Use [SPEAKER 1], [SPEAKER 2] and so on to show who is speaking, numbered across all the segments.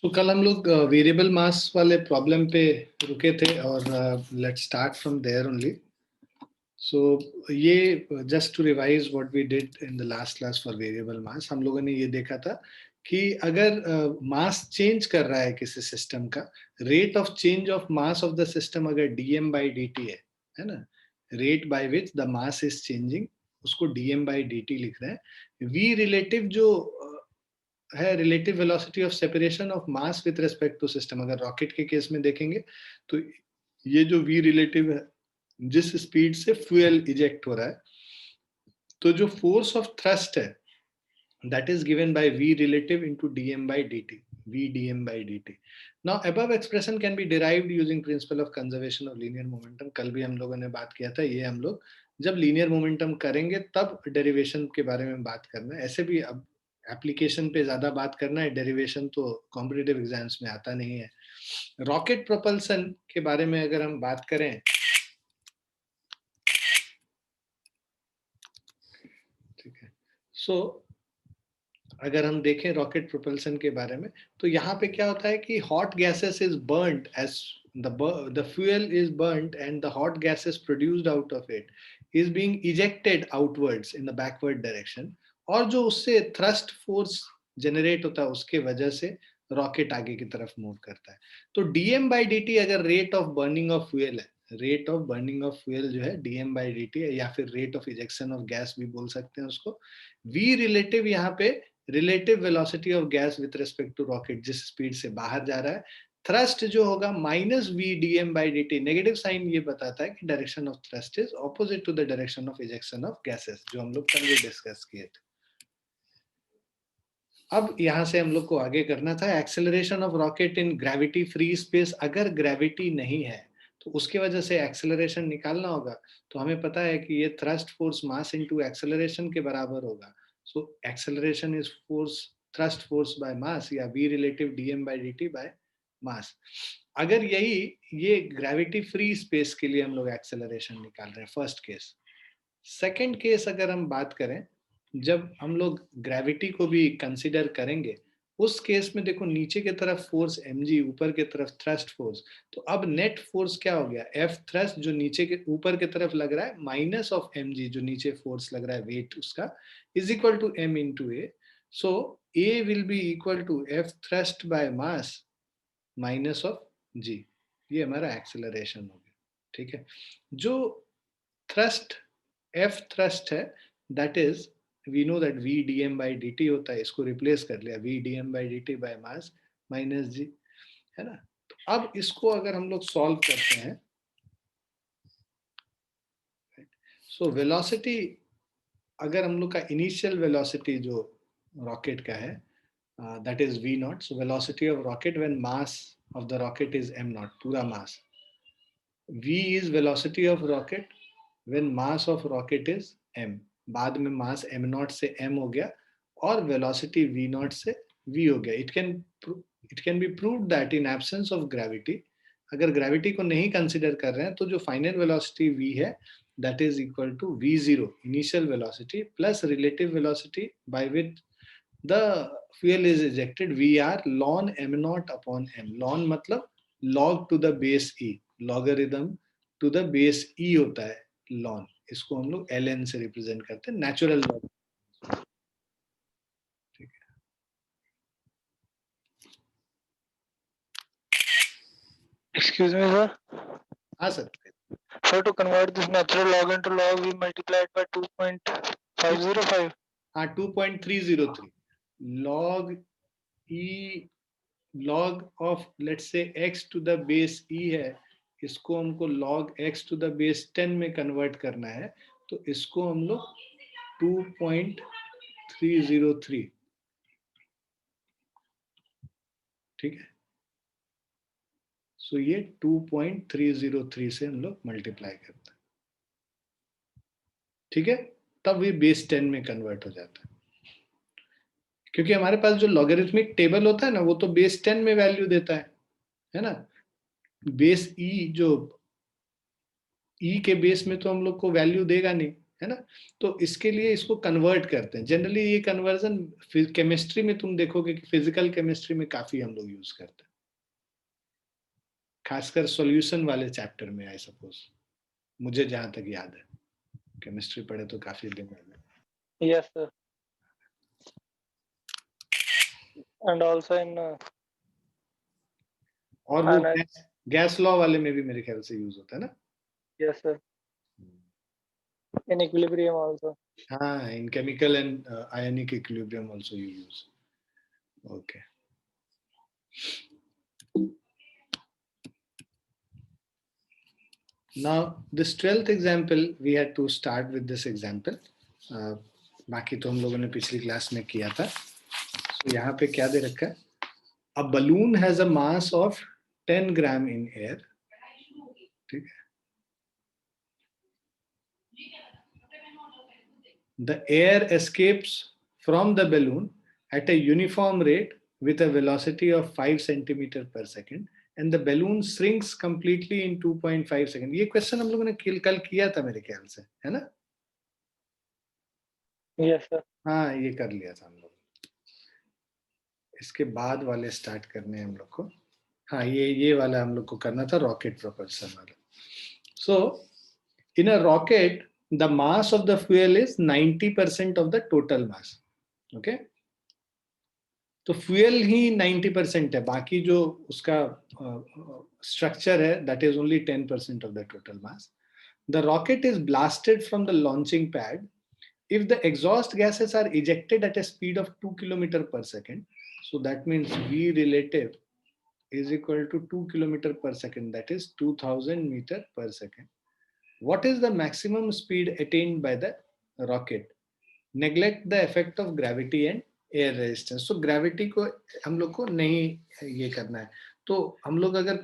[SPEAKER 1] तो कल हम लोग वेरिएबल मास वाले प्रॉब्लम पे रुके थे और let's start from there only. So ये just to revise what we did in the last class for variable mass, हम लोगों ने ये देखा था कि अगर मास चेंज कर रहा है किसी सिस्टम का, rate of change of mass of the system अगर dm by dt है ना, rate by which the mass is changing, उसको dm by dt लिख रहे हैं. v रिलेटिव जो है relative velocity of separation of mass with respect to system. अगर रॉकेट के केस में देखेंगे तो ये जो v रिलेटिव है, जिस स्पीड से फ्यूल इजेक्ट हो रहा है, तो जो फोर्स ऑफ थ्रस्ट है that is given by v relative into dm by dt, v dm by dt. Now above expression can be derived using principle of conservation of linear momentum. कल भी हम लोगों ने बात किया था, ये हम लोग जब लीनियर मोमेंटम करेंगे तब डेरिवेशन के बारे में बात करना है. ऐसे भी अब एप्लीकेशन पे ज्यादा बात करना है, डेरिवेशन तो कॉम्पिटिटिव एग्जाम्स में आता नहीं है. रॉकेट प्रोपल्सन के बारे में अगर हम बात करें, ठीक है, सो अगर हम देखें रॉकेट प्रोपल्सन के बारे में, तो यहाँ पे क्या होता है कि hot gases is burned as the fuel is burnt and the hot gases produced out of it is being ejected outwards in the backward direction, और जो उससे thrust force generate होता है उसके वजह से रॉकेट आगे की तरफ मूव करता है. तो dm by dt अगर rate of burning of fuel है, rate of burning of fuel जो है dm by dt है, या फिर rate of ejection of gas भी बोल सकते हैं उसको. v रिलेटिव यहाँ पे relative velocity of gas with respect to rocket, जिस स्पीड से बाहर जा रहा है. थ्रस्ट जो होगा minus v dm by dt, negative sign ये बताता है कि direction of thrust is opposite to the direction of ejection of gases, जो हम लोग कल डिस्कस किए थे. अब यहां से हम लोग को आगे करना था acceleration of rocket in gravity free space. अगर ग्रेविटी नहीं है तो उसकी वजह से एक्सेलरेशन निकालना होगा. तो हमें पता है कि ये thrust force mass into acceleration के बराबर होगा. So acceleration is force thrust force by mass, या v relative dm by dt by mass. अगर यही ये ग्रेविटी फ्री स्पेस के लिए हम लोग एक्सेलरेशन निकाल रहे हैं, फर्स्ट केस. सेकंड केस अगर हम बात करें, जब हम लोग ग्रेविटी को भी कंसीडर करेंगे, उस केस में देखो नीचे की तरफ फोर्स mg, ऊपर की तरफ थ्रस्ट फोर्स. तो अब नेट फोर्स क्या हो गया, F थ्रस्ट जो नीचे के ऊपर की तरफ लग रहा है माइनस ऑफ mg जो नीचे फोर्स लग रहा है वेट उसका, is equal to m into A. So A will be equal to F thrust by mass minus of g. ये हमारा एक्सेलरेशन हो गया. ठीक है, जो थ्रस्ट F थ्रस्ट है, that is we know that v dm by dt होता है, इसको रिप्लेस कर लिया v dm by dt by mass minus g, है ना. तो अब इसको अगर हम लोग सॉल्व करते हैं, सो वेलोसिटी, अगर हम लोग का इनिशियल वेलोसिटी जो रॉकेट का है, that is v not. So velocity of rocket when mass of the rocket is m not, पूरा मास. v is velocity of rocket when mass of rocket is m. बाद में मास m नॉट से m हो गया और velocity v not से v हो गया. It can be proved that in absence of gravity, अगर ग्रेविटी को नहीं कंसिडर कर रहे हैं, तो जो फाइनल वेलोसिटी v है, that is equal to v0 initial velocity plus relative velocity by which the fuel is ejected, vr ln m naught upon m. ln मतलब log to the base e, logarithm to the base e होता है ln. इसको हम लोग ln से represent करते हैं, natural log. ठीक है,
[SPEAKER 2] Excuse me, sir.
[SPEAKER 1] हाँ sir.
[SPEAKER 2] So to convert this natural log into log, we multiply it by 2.505.
[SPEAKER 1] हाँ, 2.303 log e, log of let's say x to the base e है, इसको हमको log x to the base 10 में convert करना है. तो इसको हम लोग 2.303, ठीक है. सो ये 2.303 से हम लोग मल्टीप्लाई करते हैं, ठीक है. तब ये बेस 10 में कन्वर्ट हो जाता है, क्योंकि हमारे पास जो लॉगरिथमिक टेबल होता है ना, वो तो बेस 10 में वैल्यू देता है ना. बेस ई, जो ई के बेस में तो हम लोग को वैल्यू देगा नहीं, है ना। तो इसके लिए इसको कन्वर्ट करते हैं। जनरली ये कन्वर्जन केमिस्ट्री में तुम देखोगे कि फिजिकल केमिस्ट्री में काफी हम लोग यूज करते हैं, खासकर सॉल्यूशन वाले चैप्टर में आई सपोज, मुझे जहां तक याद है, केमिस्ट्री पढ़े तो काफी दिन हो गए।
[SPEAKER 2] Yes, sir. And also in
[SPEAKER 1] और वो
[SPEAKER 2] ana-
[SPEAKER 1] गैस लॉ वाले में भी मेरे ख्याल से यूज होता है ना।
[SPEAKER 2] yes, sir. In equilibrium also.
[SPEAKER 1] हाँ, in chemical and ionic equilibrium also you use. Okay. Now this 12th example we had to start with this example. बाकी तो हम लोगों ने पिछली क्लास में किया था। So यहाँ पे क्या दे रखा है? A balloon has a mass of 10 gram in air. ठीक है। The air escapes from the balloon at a uniform rate with a velocity of 5 centimeter per second and the balloon shrinks completely in 2.5 seconds. ये question हम लोगों ने कल किया था मेरे ख्याल से, है ना।
[SPEAKER 2] Yes, sir.
[SPEAKER 1] हाँ, ये कर लिया था हम लोग। इसके बाद वाले स्टार्ट करने हैं हम लोग को। हाँ, ये वाला हम लोग को करना था, रॉकेट प्रोपल्शन वाला। So in a rocket the mass of the fuel is 90% of the total mass. Okay, तो फ्यूल ही 90% है, बाकी जो उसका स्ट्रक्चर है that is only 10% of the total mass. The rocket is blasted from the launching pad if the exhaust gases are ejected at a speed of 2 kilometer per second. So that means v relative is equal to 2 kilometer per second, that is 2000 meter per second. What is the maximum speed attained by the rocket? Neglect the effect of gravity and air resistance. So gravity को हम लोग को नहीं ये करना है। तो हम लोग अगर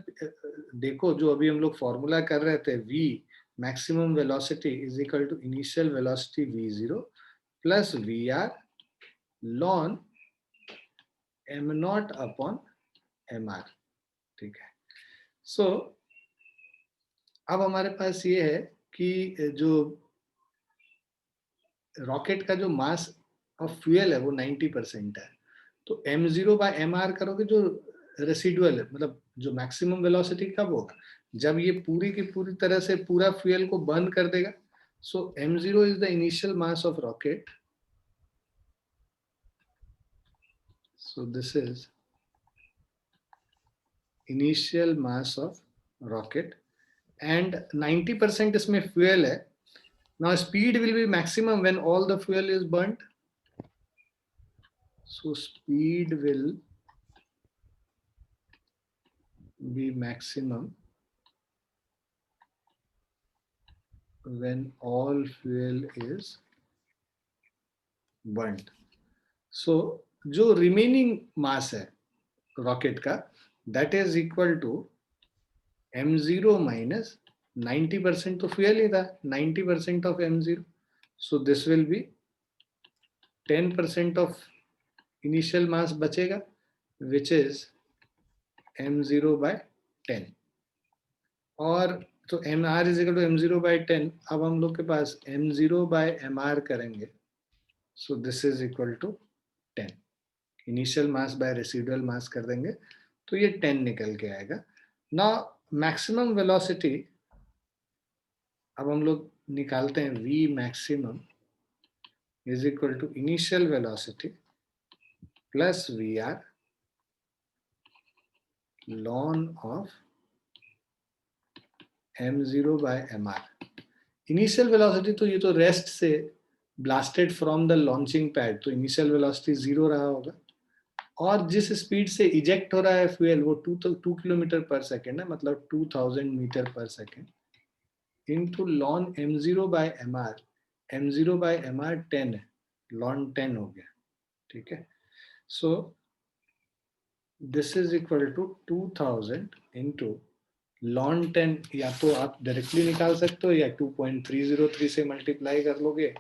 [SPEAKER 1] देखो जो अभी हम लोग फॉर्मूला कर रहे थे, v maximum velocity is equal to initial velocity v0 plus vr ln m naught upon mr। ठीक है। सो अब हमारे पास ये है कि जो रॉकेट का जो मास ऑफ फ्यूल है वो 90% है, तो m0 बाय mr करोगे, जो रेसिडुअल है मतलब जो मैक्सिमम वेलोसिटी कब होगा, जब ये पूरी की पूरी तरह से पूरा फ्यूल को बर्न कर देगा। सो m0 is the initial mass of rocket. So this is initial mass of rocket and 90% इसमें फ्यूल है। Now speed will be maximum when all the fuel is burned. So speed will be maximum when all fuel is burned. So जो remaining mass है rocket का that is equal to m0 minus 90% तो fuel ही था, 90% of m0. So this will be 10% of initial mass बचेगा which is m0 by 10। और तो m r is equal to m0 by 10। अब हम लोग के पास m0 by mr करेंगे, so this is equal to 10। Initial mass by residual mass कर देंगे तो ये 10 निकल के आएगा ना। मैक्सिमम वेलोसिटी अब हम लोग निकालते हैं, v maximum is equal to initial velocity plus v r लॉन of m0 by mr। Initial velocity तो ये तो रेस्ट से blasted from the launching pad, तो इनिशियल वेलोसिटी 0 रहा होगा, और जिस स्पीड से इजेक्ट हो रहा है फ्यूल वो 2 किलोमीटर पर सेकेंड है, मतलब 2000 मीटर पर सेकेंड इंटू लॉन m0 by mr। m0 by mr 10 है, लॉन 10 हो गया। ठीक है। So this is equal to 2000 into लॉन 10, या तो आप डायरेक्टली निकाल सकते हो या 2.303 से मल्टीप्लाई कर लोगे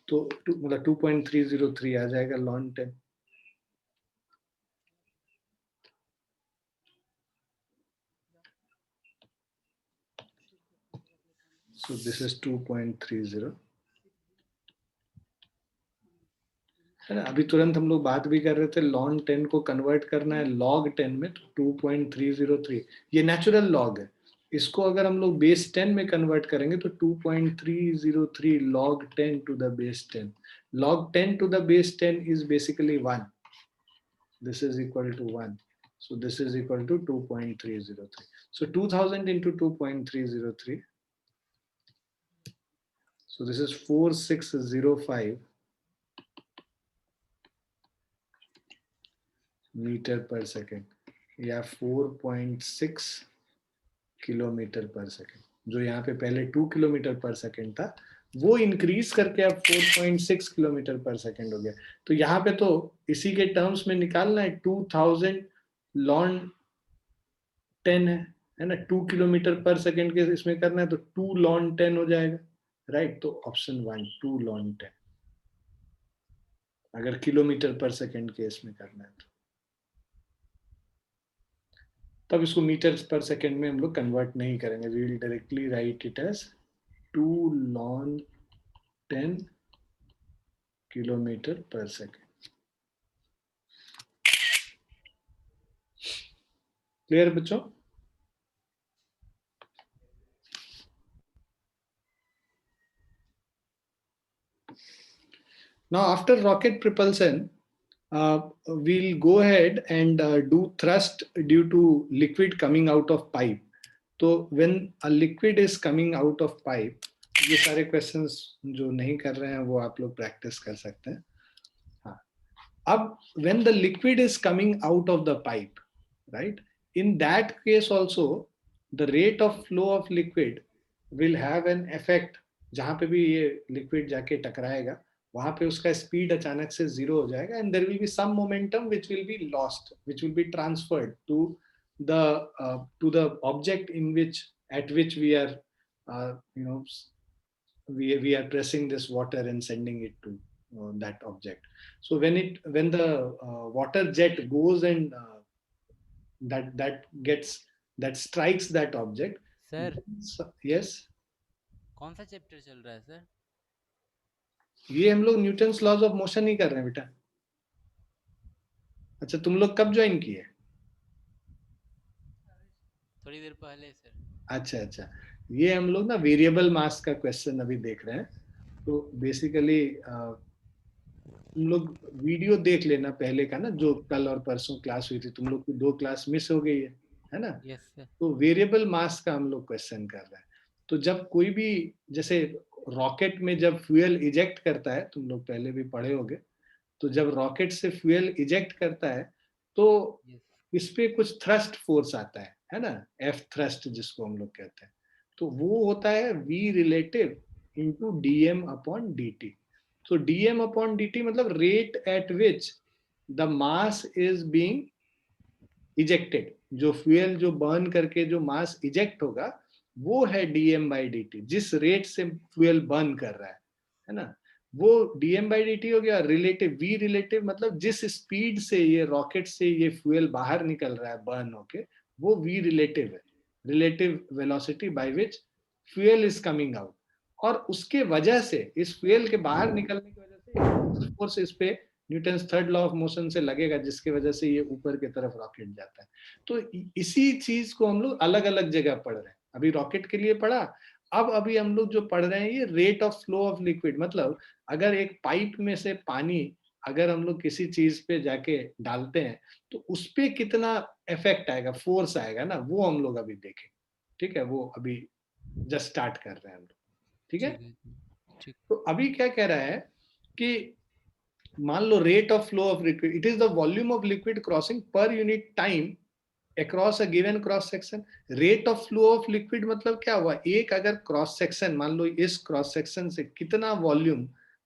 [SPEAKER 1] तो मतलब 2.303 आ जाएगा लॉन 10। So this is 2.30 है ना। अभी तुरंत हम लोग बात भी कर रहे थे, ln 10 को कन्वर्ट करना है log 10 में, तो 2.303 ये नेचुरल लॉग है। इसको अगर हम लोग बेस 10 में कन्वर्ट करेंगे तो 2.303 log 10 to the base 10. log 10 to the base 10 is basically 1. This is equal to 1. So this is equal to 2.303. So 2000 into 2.303. So this is 4605 metre per second या 4.6 kilometre per second. जो यहाँ पे पहले 2 kilometre per second था, वो increase करके अब 4.6 kilometre per second हो गया। तो यहाँ पे तो इसी के टर्म्स में निकालना है, 2000 ln 10 है ना, 2 किलोमीटर पर सेकेंड के इसमें करना है तो 2 ln 10 हो जाएगा, राइट। तो ऑप्शन 1 2 ln 10 अगर किलोमीटर पर सेकेंड के इसमें करना है तो। तब इसको मीटर पर सेकेंड में हम लोग कन्वर्ट नहीं करेंगे, we will directly write it as 2 ln 10 kilometre per second. Clear बच्चों? Now after rocket propulsion, we'll go ahead and do thrust due to liquid coming out of pipe. तो when a liquid is coming out of pipe, ये सारे questions जो नहीं कर रहे हैं वो आप लोग practice कर सकते हैं। हाँ, अब when the liquid is coming out of the pipe, right? In that case also, the rate of flow of liquid will have an effect. जहाँ पे भी ये liquid जाके टकराएगा, वहां पे उसका स्पीड अचानक से जीरो हो जाएगा, and there will be some momentum which will be lost, which will be transferred to the object in which at which we are you know we are pressing this water and sending it to that object. So when the water jet goes and that strikes that object.
[SPEAKER 3] Sir
[SPEAKER 1] yes,
[SPEAKER 3] कौन सा chapter चल रहा है sir?
[SPEAKER 1] ये हम लोग Newton's laws of motion ही कर रहे हैं बेटा। अच्छा, तुम लोग कब ज्वाइन किए?
[SPEAKER 3] थोड़ी देर पहले सर।
[SPEAKER 1] अच्छा अच्छा, ये हम लोग ना वेरिएबल मास का क्वेश्चन अभी देख रहे हैं। तो बेसिकली तुम लोग वीडियो देख लेना पहले का ना, जो कल और परसों क्लास हुई थी, तुम लोग की 2 क्लास मिस हो गई है ना।
[SPEAKER 3] Yes sir.
[SPEAKER 1] तो वेरिएबल मास का हम लोग क्वेश्चन कर रहे हैं। तो जब कोई भी, जैसे रॉकेट में जब फ्यूल इजेक्ट करता है, तुम लोग पहले भी पढ़े होगे, तो जब रॉकेट से फ्यूल इजेक्ट करता है तो इस पे कुछ थ्रस्ट फोर्स आता है ना, एफ थ्रस्ट जिसको हम लोग कहते हैं। तो वो होता है v relative into dm upon dt। तो dm अपॉन dt मतलब rate at which the mass is being ejected. जो फ्यूल जो बर्न करके जो मास इजेक्ट होगा वो है dm बाई dt, जिस रेट से फ्यूल बर्न कर रहा है ना, वो dm बाई dt हो गया। रिलेटिव, v रिलेटिव मतलब जिस स्पीड से ये रॉकेट से ये फ्यूल बाहर निकल रहा है बर्न होके, वो v रिलेटिव है, relative velocity by which fuel is coming out. और उसके वजह से, इस फ्यूल के बाहर निकलने की वजह से फोर्स इस पे Newton's third law of motion से लगेगा, जिसकी वजह से ये ऊपर की तरफ रॉकेट जाता है। तो इसी चीज को हम लोग अलग अलग जगह पढ़ रहे हैं। अभी रॉकेट के लिए पढ़ा, अब अभी हम लोग जो पढ़ रहे हैं ये rate of flow of liquid. मतलब अगर एक पाइप में से पानी अगर हम लोग किसी चीज पे जाके डालते हैं तो उस पे कितना इफेक्ट आएगा, फोर्स आएगा ना, वो हम लोग अभी देखें। ठीक है, वो अभी जस्ट स्टार्ट कर रहे हैं हम लोग। ठीक है,
[SPEAKER 3] ठीक।
[SPEAKER 1] तो अभी क्या कह रहा है कि मान लो rate of flow of liquid, it is the volume of liquid crossing per unit time across a given cross section. Rate of flow of liquid मतलब क्या हुआ, एक अगर क्रॉस सेक्शन, मान लो इस क्रॉस सेक्शन से कितना वॉल्यूम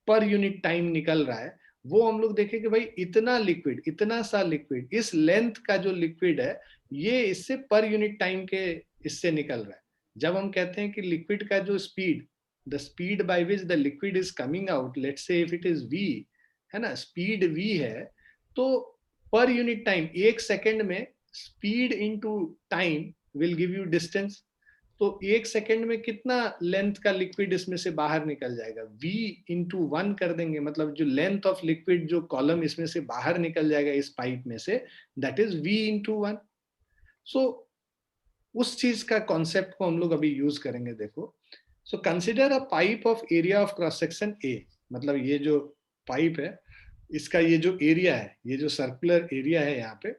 [SPEAKER 1] पर यूनिट टाइम निकल रहा है, वो हम लोग देखें कि भाई इतना लिक्विड, इतना सा लिक्विड, इस लेंथ का जो लिक्विड है ये इससे पर यूनिट टाइम के इससे निकल रहा है। जब हम कहते हैं कि लिक्विड का जो speed, the speed bye which the liquid is coming out, let's say if it is v, है ना, स्पीड v है, तो पर यूनिट टाइम, एक सेकंड में speed into time will give you distance. तो 1 सेकंड में कितना लेंथ का लिक्विड इसमें से बाहर निकल जाएगा, v इंटू 1 कर देंगे, मतलब जो लेंथ ऑफ लिक्विड जो कॉलम इसमें से बाहर निकल जाएगा इस पाइप में से, दैट इज v इंटू 1। सो उस चीज का कॉन्सेप्ट को हम लोग अभी यूज करेंगे। देखो, so consider a pipe of area of cross section A, मतलब ये जो पाइप है इसका ये जो एरिया है, ये जो सर्कुलर एरिया है यहाँ पे,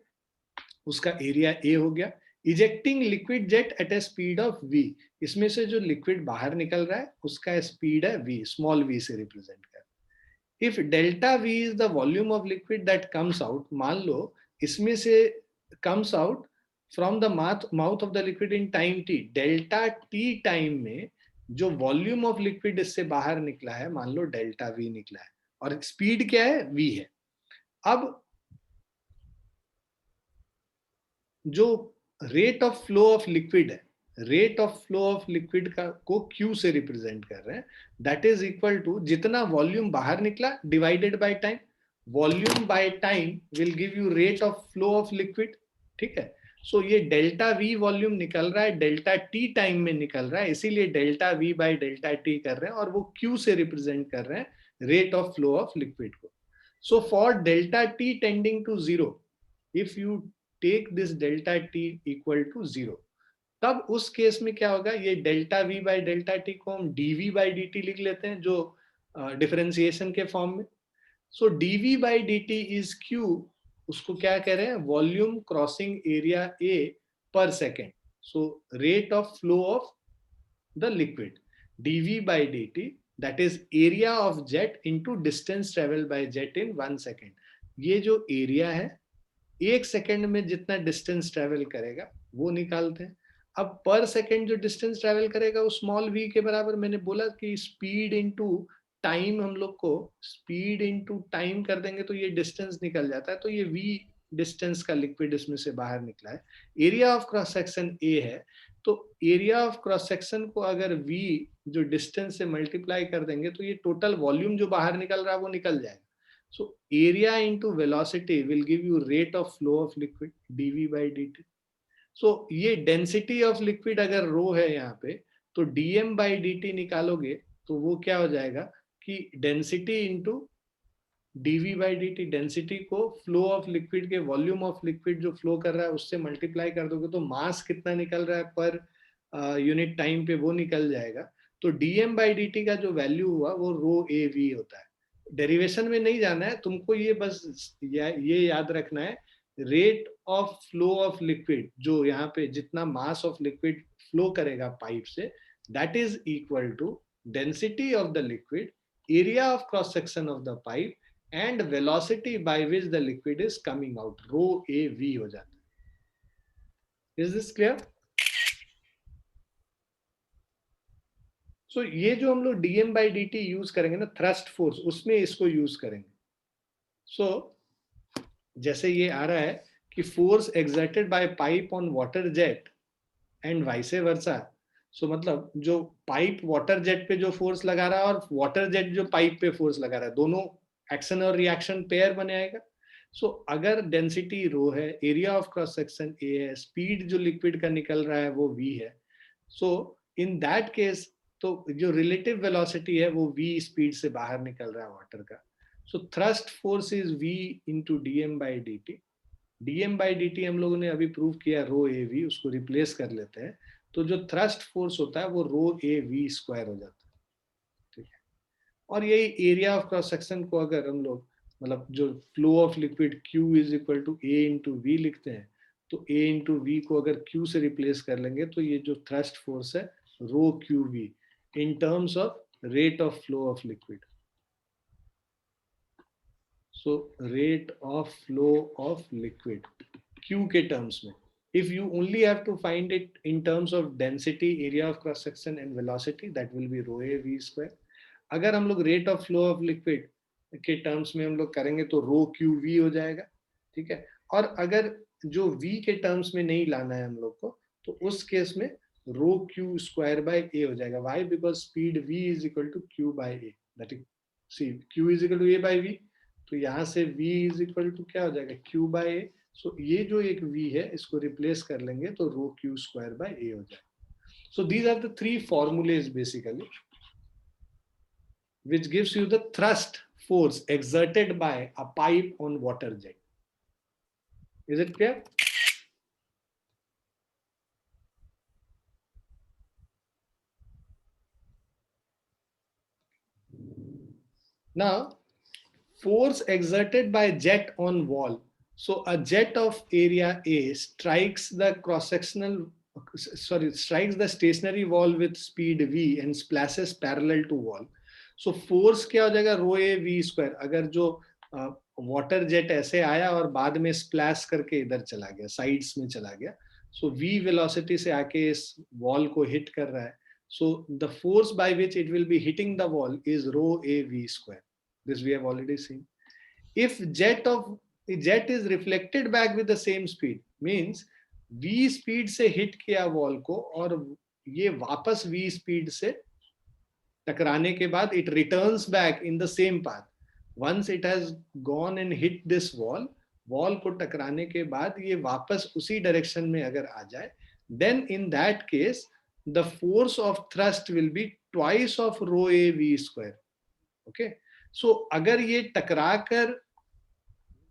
[SPEAKER 1] उसका एरिया ए हो गया। Ejecting liquid jet at a speed of v, इसमें से जो लिक्विड बाहर निकल रहा है उसका स्पीड है v, स्मॉल v से रिप्रेजेंट कर। If delta v is the volume of liquid that comes out, मान लो इसमें से comes out from the mouth of the liquid in time t, delta t time में जो वॉल्यूम ऑफ लिक्विड इससे बाहर निकला है, मान लो डेल्टा v निकला है, और स्पीड क्या है, v है। अब जो rate of flow of liquid है, rate of flow of liquid का को Q से रिप्रेजेंट कर रहे हैं, दैट इज इक्वल टू जितना वॉल्यूम बाहर निकला divided by time. Volume by time will give you rate of flow of liquid, ठीक है। सो ये डेल्टा V वॉल्यूम निकल रहा है, डेल्टा T टाइम में निकल रहा है, इसीलिए delta V by delta T कर रहे हैं, और वो Q से रिप्रेजेंट कर रहे हैं rate of flow of liquid को। So for delta T tending to 0, if you take this delta T equal to 0, तब उस केस में क्या होगा, ये delta V by delta T को हम डीवी बाई डी टी लिख लेते हैं, जो डिफरेंशिएशन के फॉर्म में। So dV by d T is Q, उसको क्या कह रहे हैं, वॉल्यूम क्रॉसिंग एरिया ए पर second. So rate of flow of the liquid, dv by dt, that is area of jet into distance travel by jet in 1 second। ये जो area है 1 second में जितना डिस्टेंस ट्रेवल करेगा वो निकालते हैं। अब पर सेकेंड जो डिस्टेंस ट्रेवल करेगा वो स्मॉल v के बराबर, मैंने बोला कि स्पीड इनटू टाइम, हम लोग को स्पीड इनटू टाइम कर देंगे तो ये डिस्टेंस निकल जाता है। तो ये v डिस्टेंस का लिक्विड इसमें से बाहर निकला है। Area of cross section a है, तो एरिया ऑफ क्रॉस सेक्शन को अगर v जो डिस्टेंस से मल्टीप्लाई कर देंगे तो ये टोटल वॉल्यूम जो बाहर निकल रहा है वो निकल जाएगा। So area into velocity will give you rate of flow of liquid dv by dt। So ये density of liquid अगर rho है यहाँ पे, तो dm by dt निकालोगे तो वो क्या हो जाएगा कि density into dv by dt, density को फ्लो ऑफ लिक्विड के वॉल्यूम ऑफ लिक्विड जो फ्लो कर रहा है उससे मल्टीप्लाई कर दोगे तो मास कितना निकल रहा है पर यूनिट टाइम पे वो निकल जाएगा। तो dm by dt का जो वैल्यू हुआ वो रो ए वी होता है। डेरिवेशन में नहीं जाना है तुमको, ये बस ये याद रखना है, rate of flow of liquid, जो यहाँ पे जितना मास ऑफ लिक्विड फ्लो करेगा पाइप से, that is equal to density of the liquid, area of cross section of the pipe and velocity by which the liquid is coming out, rho a v हो जाता है। Is this clear? सो ये जो हम लोग dm by dt use करेंगे ना, thrust force, उसमें इसको यूज करेंगे। सो जैसे ये आ रहा है कि force exerted by pipe on water jet and vice versa. So मतलब जो पाइप वाटर जेट पे जो फोर्स लगा रहा है और वाटर जेट जो पाइप पे फोर्स लगा रहा है, दोनों एक्शन और रिएक्शन पेयर बने आएगा। सो अगर डेंसिटी रो है, area of cross section A है, स्पीड जो लिक्विड का निकल रहा है वो v है, सो इन दैट केस तो जो रिलेटिव वेलोसिटी है वो v स्पीड से बाहर निकल रहा है वाटर का। So thrust force is v into dm by dt। dm by dt हम लोगों ने अभी प्रूव किया रो ए वी, उसको रिप्लेस कर लेते हैं तो जो थ्रस्ट फोर्स होता है वो रो ए वी स्क्वायर हो जाता है, ठीक है। और यही एरिया ऑफ क्रॉस सेक्शन को अगर हम लोग मतलब जो flow of liquid Q is equal to A into V लिखते हैं, तो ए इंटू वी को अगर Q से रिप्लेस कर लेंगे तो ये जो थ्रस्ट फोर्स है rho Q V in terms of rate of flow of liquid। So rate of flow of liquid Q के terms में, if you only have to find it in terms of density, area of cross section and velocity, that will be rho a v square। अगर हम लोग rate of flow of liquid के terms में हम लोग करेंगे तो rho q v हो जाएगा, ठीक है। और अगर जो v के terms में नहीं लाना है हम लोग को, तो उस केस में rho Q square by A हो जाएगा। Why? Because speed v is equal to Q by A, that is see Q is equal to A by V, तो यहाँ से v इज इक्वल टू क्या हो जाएगा, क्यू बाय ए। सो ये जो एक v है इसको रिप्लेस कर लेंगे तो रो क्यू स्क्वायर बाय ए हो जाएगा। So these are the three formulas basically, which gives you the thrust force exerted by a pipe on water jet. Is it clear? Now, force exerted by jet on wall. So a jet of area A strikes the strikes the stationary wall with speed v and splashes parallel to wall. So force क्या हो जाएगा, रो a we square. अगर जो water jet ऐसे आया और बाद में स्प्लैश करके इधर चला गया, साइड्स में चला गया, सो वी वेलोसिटी से आके इस वॉल को हिट कर रहा है. So the force by which it will be hitting the wall is rho a v square. This we have already seen. If jet is reflected back with the same speed, means v speed से hit किया wall को और ये वापस v speed से टकराने के बाद it returns back in the same path. Once it has gone and hit this wall, wall को टकराने के बाद ये वापस उसी direction में अगर आ जाए, then in that case the force of thrust will be twice of rho a v square. Okay, so अगर ये टकरा कर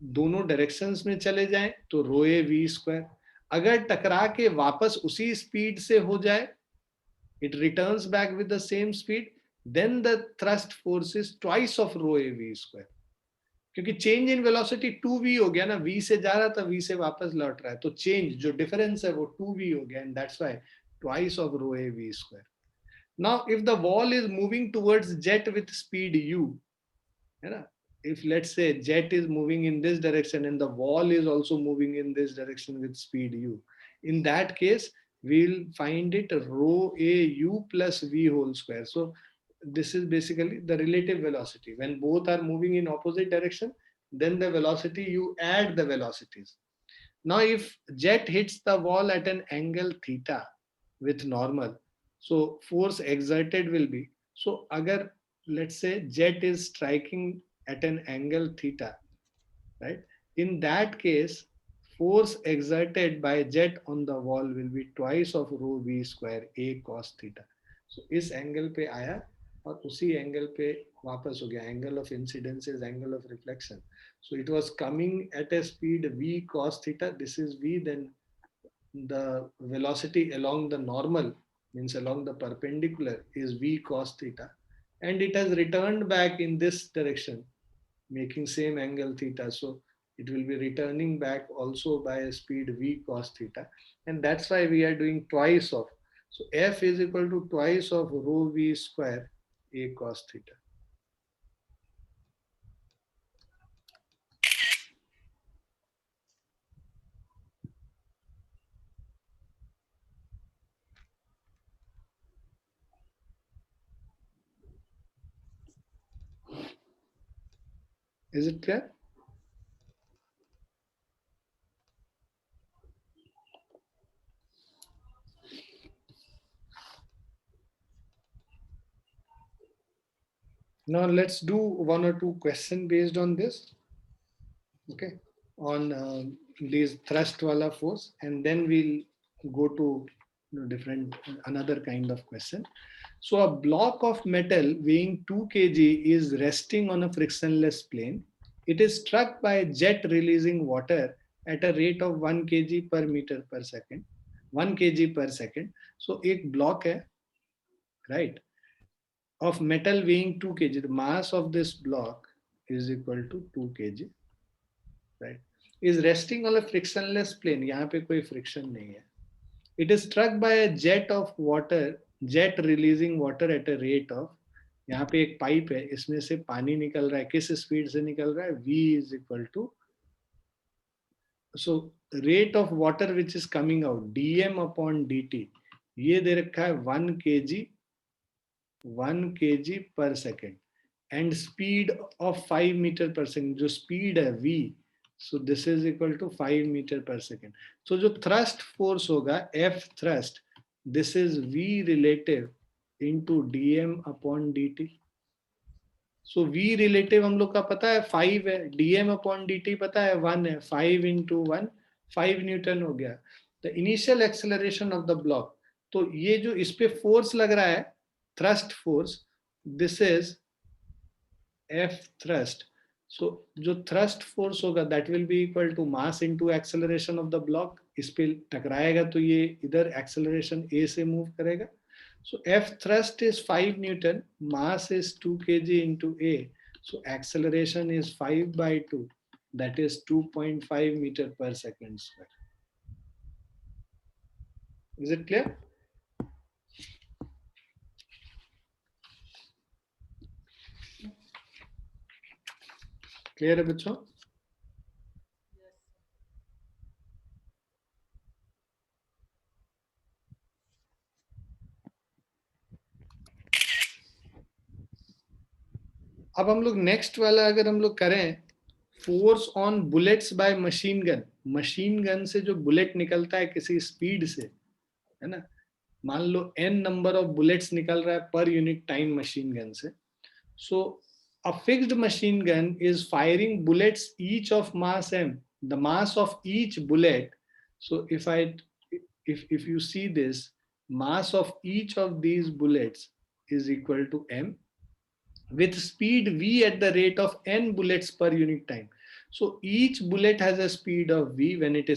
[SPEAKER 1] दोनों डायरेक्शंस में चले जाएं तो रो ए वी स्क्वायर. अगर टकरा के वापस उसी स्पीड से हो जाए, it returns back with the same speed, then the thrust force is twice of rho a v square. क्योंकि चेंज इन वेलोसिटी 2v हो गया ना, v से जा रहा था v से वापस लौट रहा है, तो चेंज जो डिफरेंस है वो 2v हो गया, and that's why twice of rho a v square. Now if the wall is moving towards jet with speed u, है ना, if let's say jet is moving in this direction and the wall is also moving in this direction with speed u, in that case we'll find it rho a u plus v whole square. So this is basically the relative velocity. When both are moving in opposite direction, then the velocity, you add the velocities. Now if jet hits the wall at an angle theta with normal, so force exerted will be, so agar let's say jet is striking at an angle theta, right? In that case, force exerted by jet on the wall will be twice of rho v square a cos theta. So इस angle पे आया और उसी angle पे वापस हो गया. Angle of incidence is angle of reflection. So it was coming at a speed v cos theta. This is v, then the velocity along the normal, means along the perpendicular, is v cos theta, and it has returned back in this direction making same angle theta. So it will be returning back also by a speed v cos theta, and that's why we are doing twice of. So F is equal to twice of rho v square a cos theta. Is it clear? Now let's do one or two questions based on this. Okay, on these thrust wala force, and then we'll go to different another kind of question. So a block of metal weighing 2 kg is resting on a frictionless plane. It is struck by a jet releasing water at a rate of 1 kg per meter per second, 1 kg per second. So एक block है, right, of metal weighing 2 kg. The mass of this block is equal to 2 kg, right, is resting on a frictionless plane. यहाँ पे कोई friction नहीं है. It is struck by a jet of water, jet releasing water at a rate of, यहाँ पे एक pipe है, इसमें से पानी निकल रहा है, किस स्पीड से निकल रहा है, v is equal to, so rate of water which is coming out, dm upon dt, ये दे रखा है 1 kg per second, and speed of 5 meter per second, जो speed है v, so this is equal to 5 meter per second. So जो thrust force होगा, F thrust, this is v relative into dm upon dt. So v relative हम लोग का पता है 5 है, dm upon dt पता है 1 है, 5 into 1, 5 Newton हो गया. The initial acceleration of the block, तो ये जो इस पे फोर्स लग रहा है, thrust force, this is F thrust. So जो थ्रस्ट फोर्स होगा that will be equal to mass into acceleration of the block. इस पे टकराएगा तो ये इधर एक्सेलरेशन ए से मूव करेगा. So F thrust is 5 Newton, mass is 2 kg into A. So acceleration is 5 by 2, that is 2.5 meter per second square. Is it clear? Clear है बच्चों? अब हम लोग नेक्स्ट वाला अगर हम लोग करें, force on bullets bye machine gun. Machine gun से जो बुलेट निकलता है किसी स्पीड से, है ना, मान लो n नंबर ऑफ बुलेट्स निकल रहा है पर यूनिट टाइम मशीन गन से. सो a fixed machine gun is firing bullets each of mass m. The mass of each bullet, so if you see this, mass of each of these bullets is equal to m with speed v at the rate of n bullets per unit time. So each bullet has a speed of v when it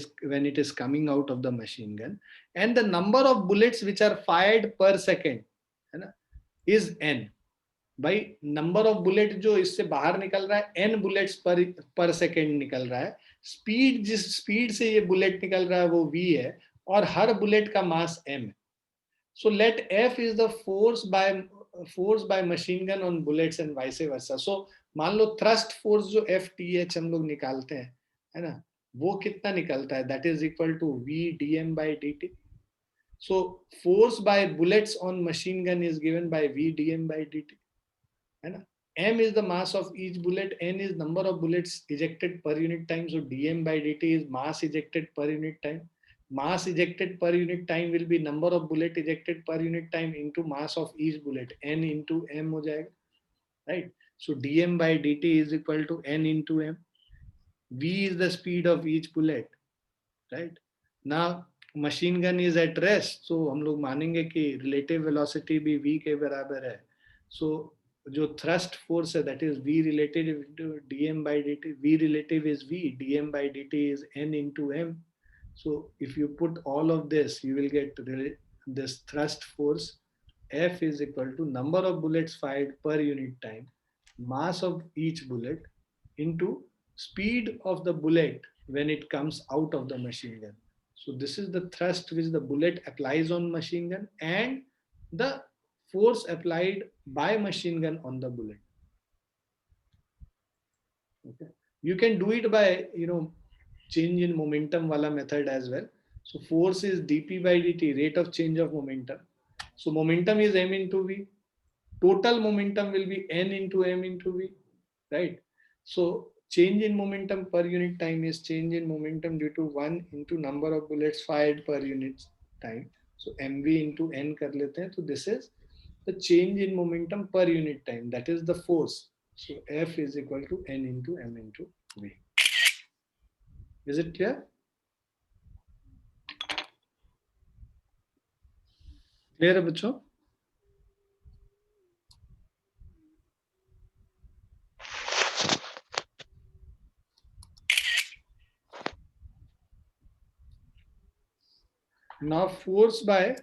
[SPEAKER 1] is coming out of the machine gun, and the number of bullets which are fired per second, है ना, is n. भाई number of bullet जो इससे बाहर निकल रहा है n bullets पर सेकेंड निकल रहा है. स्पीड, जिस स्पीड से ये बुलेट निकल रहा है वो v है, और हर बुलेट का मास m है. So let f is the force by machine gun on bullets and vice versa. So मान लो थ्रस्ट फोर्स जो FTH हम लोग निकालते हैं, है ना, वो कितना निकलता है, that is equal to v dm by dt. So force by bullets on machine gun is given by v dm by dt, है ना. m is the mass of each bullet, n is number of bullets ejected per unit time, so dm by dt is mass ejected per unit time. Mass ejected per unit time will be number of bullet ejected per unit time into mass of each bullet, n into m हो जाएगा, right. So dm by dt is equal to n into m. v is the speed of each bullet, right. Now machine gun is at rest, so हम लोग मानेंगे कि relative velocity भी v के बराबर है. So जो thrust force है, that is v relative into dm by dt. v relative is v, dm by dt is n into m. So if you put all of this, you will get this thrust force F is equal to number of bullets fired per unit time, mass of each bullet, into speed of the bullet when it comes out of the machine gun. So this is the thrust which the bullet applies on machine gun and the force applied by machine gun on the bullet. Okay. You can do it by, change in momentum wala method as well. So force is dp by dt, rate of change of momentum. So momentum is m into v. Total momentum will be n into m into v, right? So change in momentum per unit time is change in momentum due to 1 into number of bullets fired per unit time. So mv into n kar lete hain. So this is the change in momentum per unit time, that is the force. So F is equal to n into m into v. Is it clear? Clear है बच्चों? Now force by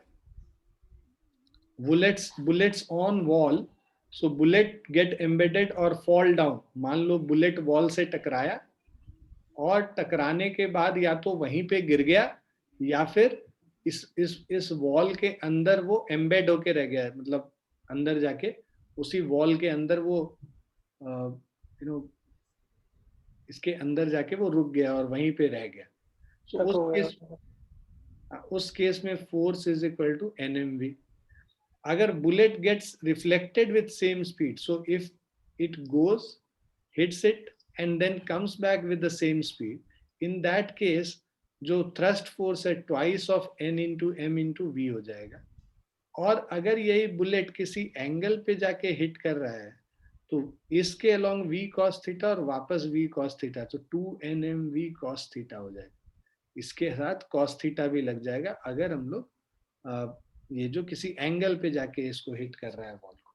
[SPEAKER 1] bullets on wall. So bullet get embedded or fall down. मान लो bullet wall से टकराया और टकराने के बाद या तो वहीं पे गिर गया या फिर इस वॉल के अंदर वो एम्बेड होके रह गया, मतलब अंदर जाके उसी वॉल के अंदर वो इसके अंदर जाके वो रुक गया और वहीं पे रह गया. So उस केस में force is equal to NMV. अगर bullet gets reflected with same speed, so if it goes, hits it and then comes back with the same speed, in that case जो thrust force है twice of n into m into v हो जाएगा. और अगर यही bullet किसी angle पे जाके हिट कर रहा है तो इसके along v cos थीटा और वापस v cos थीटा, तो 2nm v cos थीटा हो जाएगा. इसके साथ cos थीटा भी लग जाएगा अगर हम लोग ये जो किसी एंगल पे जाके इसको हिट कर रहा है बॉल को.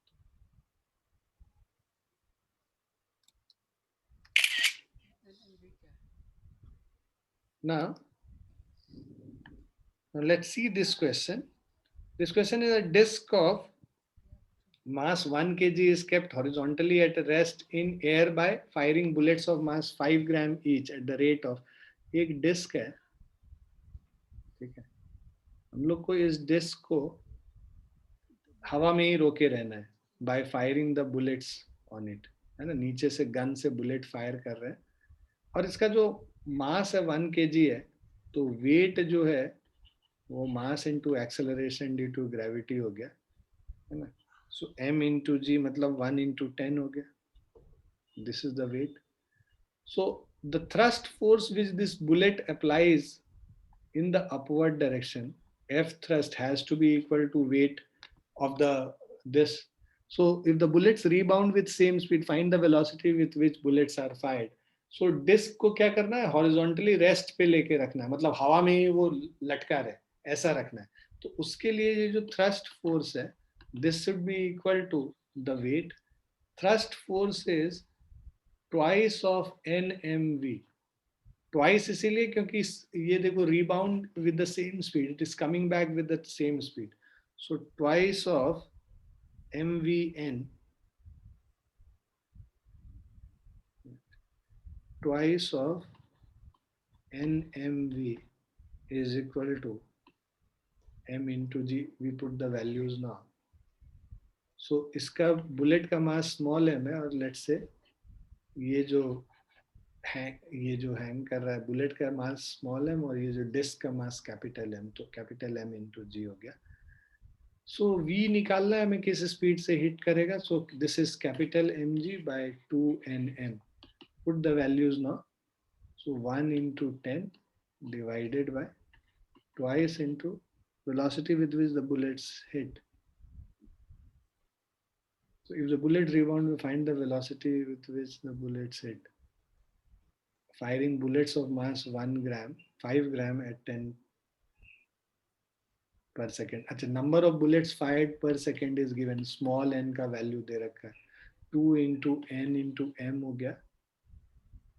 [SPEAKER 1] Now let's see this question. This question is a disc of mass 1 kg is kept horizontally at rest in air by firing bullets of mass 5 gram each at the rate of. एक disc है, ठीक है, हम लोग को इस disc को हवा में ही रोके रहना है by firing the bullets on it, है ना, नीचे से गन से बुलेट फायर कर रहे हैं और इसका जो मास है 1 kg है, तो वेट जो है वो mass into acceleration due to gravity हो गया, है ना. सो m इंटू जी मतलब 1 इंटू 10 हो गया. This is the weight. So the thrust force which this bullet applies in the upward direction, F thrust has to be equal to weight of this. So if the bullets rebound with same speed, find the velocity with which bullets are fired. So disc को क्या करना है, horizontally rest पे लेके रखना है, मतलब हवा में ही वो लटका रहे, ऐसा रखना है. तो उसके लिए ये जो thrust force है, this should be equal to the weight. Thrust force is twice of NMV. Twice इसीलिए क्योंकि ये देखो rebound with the same speed, it is coming back with the same speed. So twice of mvn, twice of nmv is equal to m into g. We put the values now. So इसका bullet का mass small m है और let's say ये जो hang कर रहा है bullet का मास स्मॉल m और ये जो डिस्क का मास कैपिटल M, तो कैपिटल M इंटू जी हो गया. सो V निकालना है हमें किस स्पीड से हिट करेगा. So this is capital mg by 2nm. Put the values now. So 1 into 10 divided by twice into velocity with which the bullets hit. So if the bullet rebound, we find the velocity with which the bullets hit. Firing bullets of mass 1 gram, 5 gram at 10 per second. अच्छा, number of bullets fired per second is given. Small n का value दे रखा है. 2 into n into m हो गया,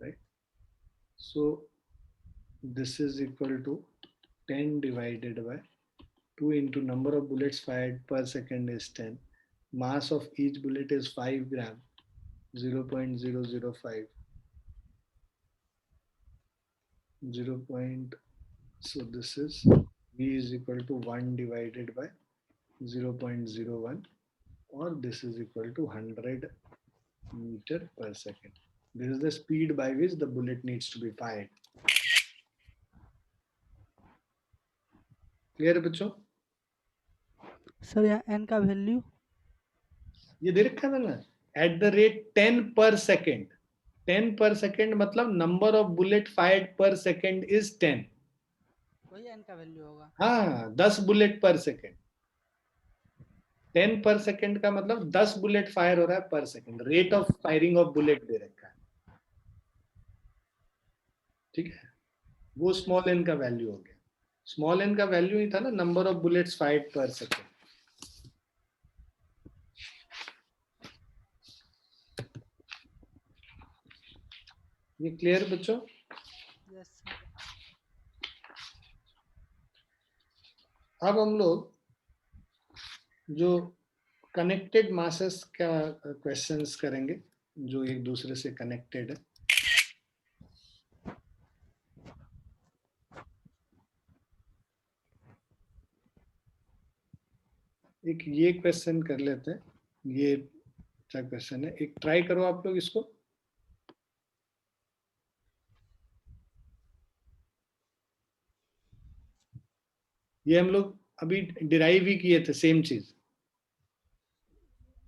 [SPEAKER 1] right? So this is equal to 10 divided by 2 into number of bullets fired per second is 10. Mass of each bullet is 5 gram, 0.005. 0. So this is V is equal to 1 divided by 0.01, or this is equal to 100 meter per second. This is the speed by which the bullet needs to be fired. Clear बच्चों?
[SPEAKER 4] Sir यहाँ n का value
[SPEAKER 1] ये दे रखा है ना, at the rate 10 per second. 10 per second मतलब number of bullet fired per second is 10.
[SPEAKER 4] वही n का वैल्यू होगा.
[SPEAKER 1] हाँ, 10 बुलेट पर सेकेंड. 10 पर सेकेंड का मतलब 10 बुलेट फायर हो रहा है पर second. Rate of firing of bullet दे रखा है, ठीक है. वो स्मॉल एन का वैल्यू हो गया. स्मॉल एन का वैल्यू ही था ना, नंबर ऑफ बुलेट्स फायर्ड पर सेकेंड. ये क्लियर बच्चों?
[SPEAKER 4] Yes sir.
[SPEAKER 1] अब हम लोग जो कनेक्टेड मासेस का क्वेश्चंस करेंगे जो एक दूसरे से कनेक्टेड है. एक ये क्वेश्चन कर लेते हैं. ये अच्छा क्वेश्चन है, एक ट्राई करो आप लोग इसको. ये हम लोग अभी डिराइव ही किए थे, सेम चीज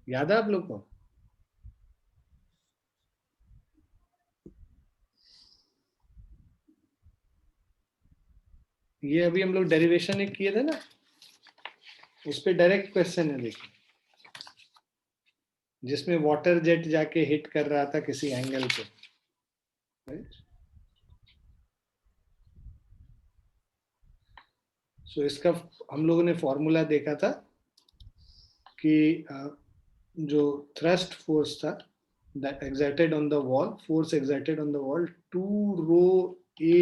[SPEAKER 1] याद है आप लोग को? ये अभी हम लोग डेरिवेशन एक किए थे ना, उस पे डायरेक्ट क्वेश्चन है देखिए, जिसमें वाटर जेट जाके हिट कर रहा था किसी एंगल पे, राइट? सो इसका हम लोगों ने फॉर्मूला देखा था कि जो थ्रस्ट फोर्स था that exerted on the wall, force exerted on the wall 2 rho a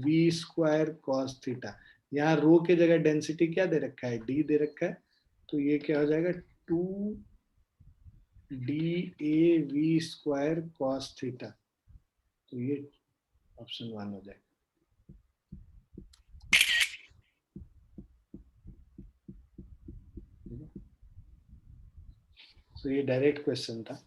[SPEAKER 1] v square cos theta. यहाँ रो के जगह डेंसिटी क्या दे रखा है, d दे रखा है, तो ये क्या हो जाएगा 2 d a v square cos theta. तो ये ऑप्शन 1 हो जाएगा. तो ये डायरेक्ट क्वेश्चन था.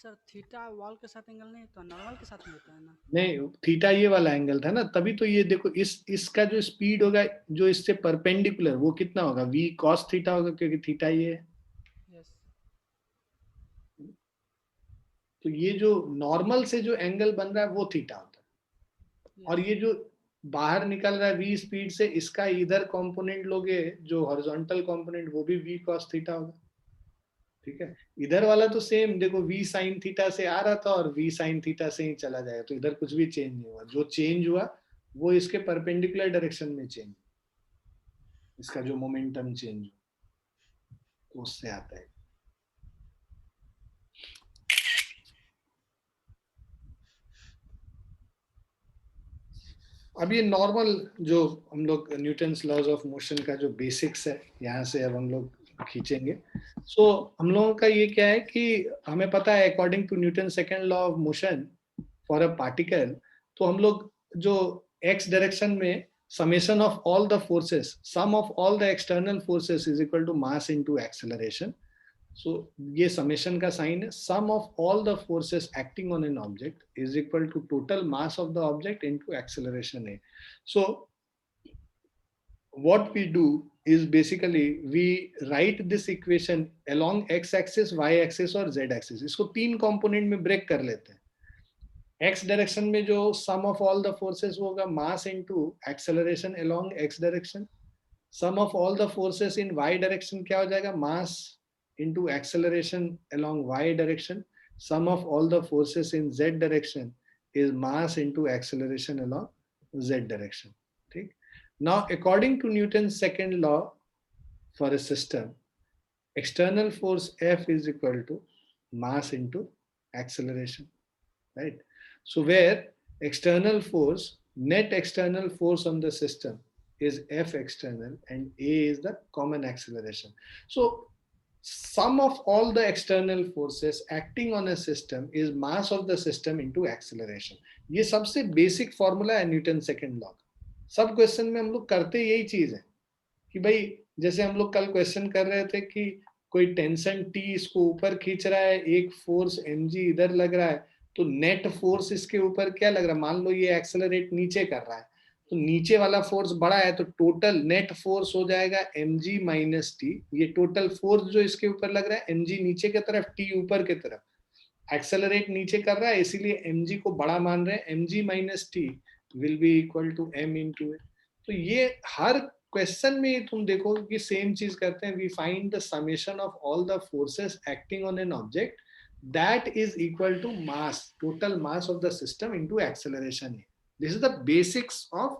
[SPEAKER 4] सर थीटा वॉल के साथ एंगल नहीं तो नॉर्मल के साथ में होता है ना.
[SPEAKER 1] नहीं, थीटा ये वाला एंगल था ना, तभी तो ये देखो इसका जो स्पीड होगा जो इससे परपेंडिकुलर वो कितना होगा, v cos थीटा होगा, क्योंकि थीटा ये है.
[SPEAKER 4] यस.
[SPEAKER 1] तो ये जो नॉर्मल से जो एंगल बन रहा है वो थीटा होता है. और ये जो बाहर निकल रहा है v स्पीड से, इसका इधर कंपोनेंट लोगे जो हॉरिजॉन्टल कंपोनेंट, वो भी v cos थीटा होगा. ठीक है. इधर वाला तो सेम देखो v sin थीटा से आ रहा था और v sin थीटा से ही चला जाएगा, तो इधर कुछ भी चेंज नहीं हुआ. जो चेंज हुआ वो इसके परपेंडिकुलर डायरेक्शन में चेंज, इसका जो मोमेंटम चेंज हुआ तो उससे आता है. अब ये नॉर्मल जो हम लोग न्यूटन्स लॉज ऑफ मोशन का जो बेसिक्स है, यहाँ से अब हम लोग खींचेंगे. सो हम लोगों का ये क्या है कि हमें पता है according to Newton second law of motion for a particle, तो हम लोग जो एक्स डायरेक्शन में summation of all the forces, sum of all the external forces is equal to mass into acceleration. So ये summation का sign है. Sum of all the forces acting on an object is equal to total mass of the object into acceleration a. So what we do is basically we write this equation along x axis, y axis और z axis. इसको 3 component में break कर लेते हैं. x direction में जो sum of all the forces होगा mass into acceleration along x direction. Sum of all the forces in y direction क्या हो जाएगा, mass into acceleration along y direction. Sum of all the forces in z direction is mass into acceleration along z direction. ठीक. Now according to Newton second law for a system, external force F is equal to mass into acceleration, right? So where external force, net external force on the system is F external and A is the common acceleration. So sum of all the external forces acting on a system is mass of the system into acceleration. ये सबसे basic formula है Newton second law. सब question में हम लोग करते यही चीज है कि भाई जैसे हम लोग कल क्वेश्चन कर रहे थे कि कोई टेंशन T इसको ऊपर खींच रहा है, एक फोर्स mg इधर लग रहा है, तो नेट फोर्स इसके ऊपर क्या लग रहा है, मान लो ये एक्सेलरेट नीचे कर रहा है, तो नीचे वाला फोर्स बड़ा है, तो टोटल नेट फोर्स हो जाएगा mg माइनस टी. ये टोटल फोर्स जो इसके ऊपर लग रहा है, mg नीचे की तरफ, t ऊपर की तरफ. एक्सेलरेट नीचे कर रहा है इसीलिए mg को बड़ा मान रहे हैं. mg minus T will be equal to m into A. तो ये हर क्वेश्चन में तुम देखो कि सेम चीज करते हैं. We find the summation of all the forces acting on an object that is equal to mass, total mass of the system into acceleration a. This is the basics of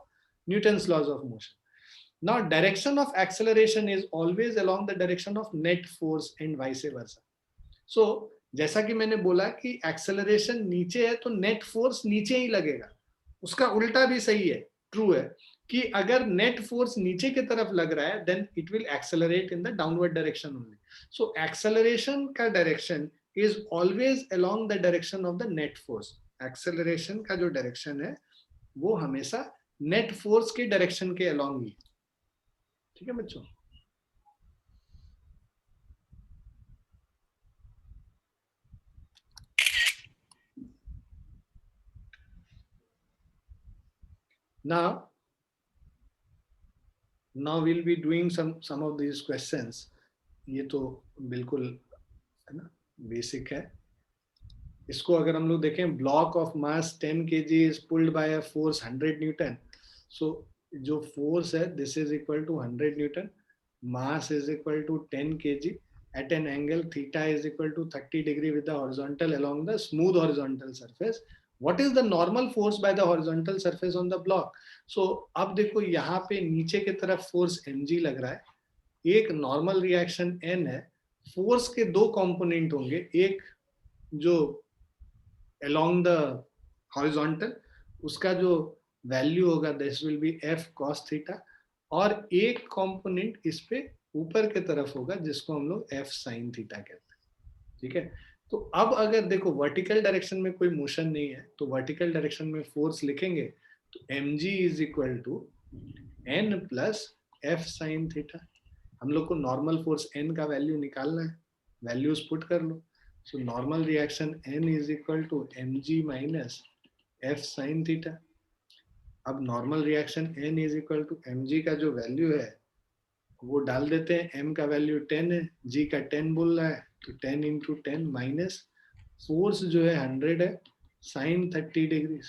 [SPEAKER 1] Newton's laws of motion. Now direction of acceleration is always along the direction of net force and vice versa. So जैसा कि मैंने बोला कि acceleration नीचे है तो net force नीचे ही लगेगा. उसका उल्टा भी सही है, ट्रू है कि अगर net force नीचे की तरफ लग रहा है then it will accelerate in the downward direction only. So acceleration का direction is always along the direction of the net force. Acceleration का जो direction है वो हमेशा net force के direction के along ही. ठीक है बच्चों. Now we'll be doing some of these questions. ये तो बिल्कुल है ना, बेसिक है. इसको अगर हम लोग देखें, block of mass 10 kg is pulled by a force 100 newton. So जो फोर्स है this is equal to 100 newton, mass is equal to 10 kg at an angle theta is equal to 30 degree with the horizontal along the smooth horizontal surface. What is the normal force by the horizontal surface on the block? So अब देखो यहाँ पे नीचे की तरफ force mg लग रहा है, एक नॉर्मल रिएक्शन n है, फोर्स के दो कंपोनेंट होंगे, एक जो along the horizontal उसका जो वैल्यू होगा this will be f cos theta, और एक कंपोनेंट इस पे ऊपर की तरफ होगा जिसको हम लोग f sin थीटा कहते हैं. ठीक है, तो अब अगर देखो वर्टिकल डायरेक्शन में कोई मोशन नहीं है तो वर्टिकल डायरेक्शन में फोर्स लिखेंगे तो mg is equal to n plus f sin theta. हम लोग को नॉर्मल फोर्स n का वैल्यू निकालना है, वैल्यूज पुट कर लो. So normal reaction n is equal to mg minus f sin theta. अब normal reaction n is equal to mg का जो वैल्यू है वो डाल देते हैं, m का वैल्यू 10 है, g का 10 बोल रहा है, तो 10 इंटू 10 माइनस फोर्स जो है 100 है, sine 30 degree.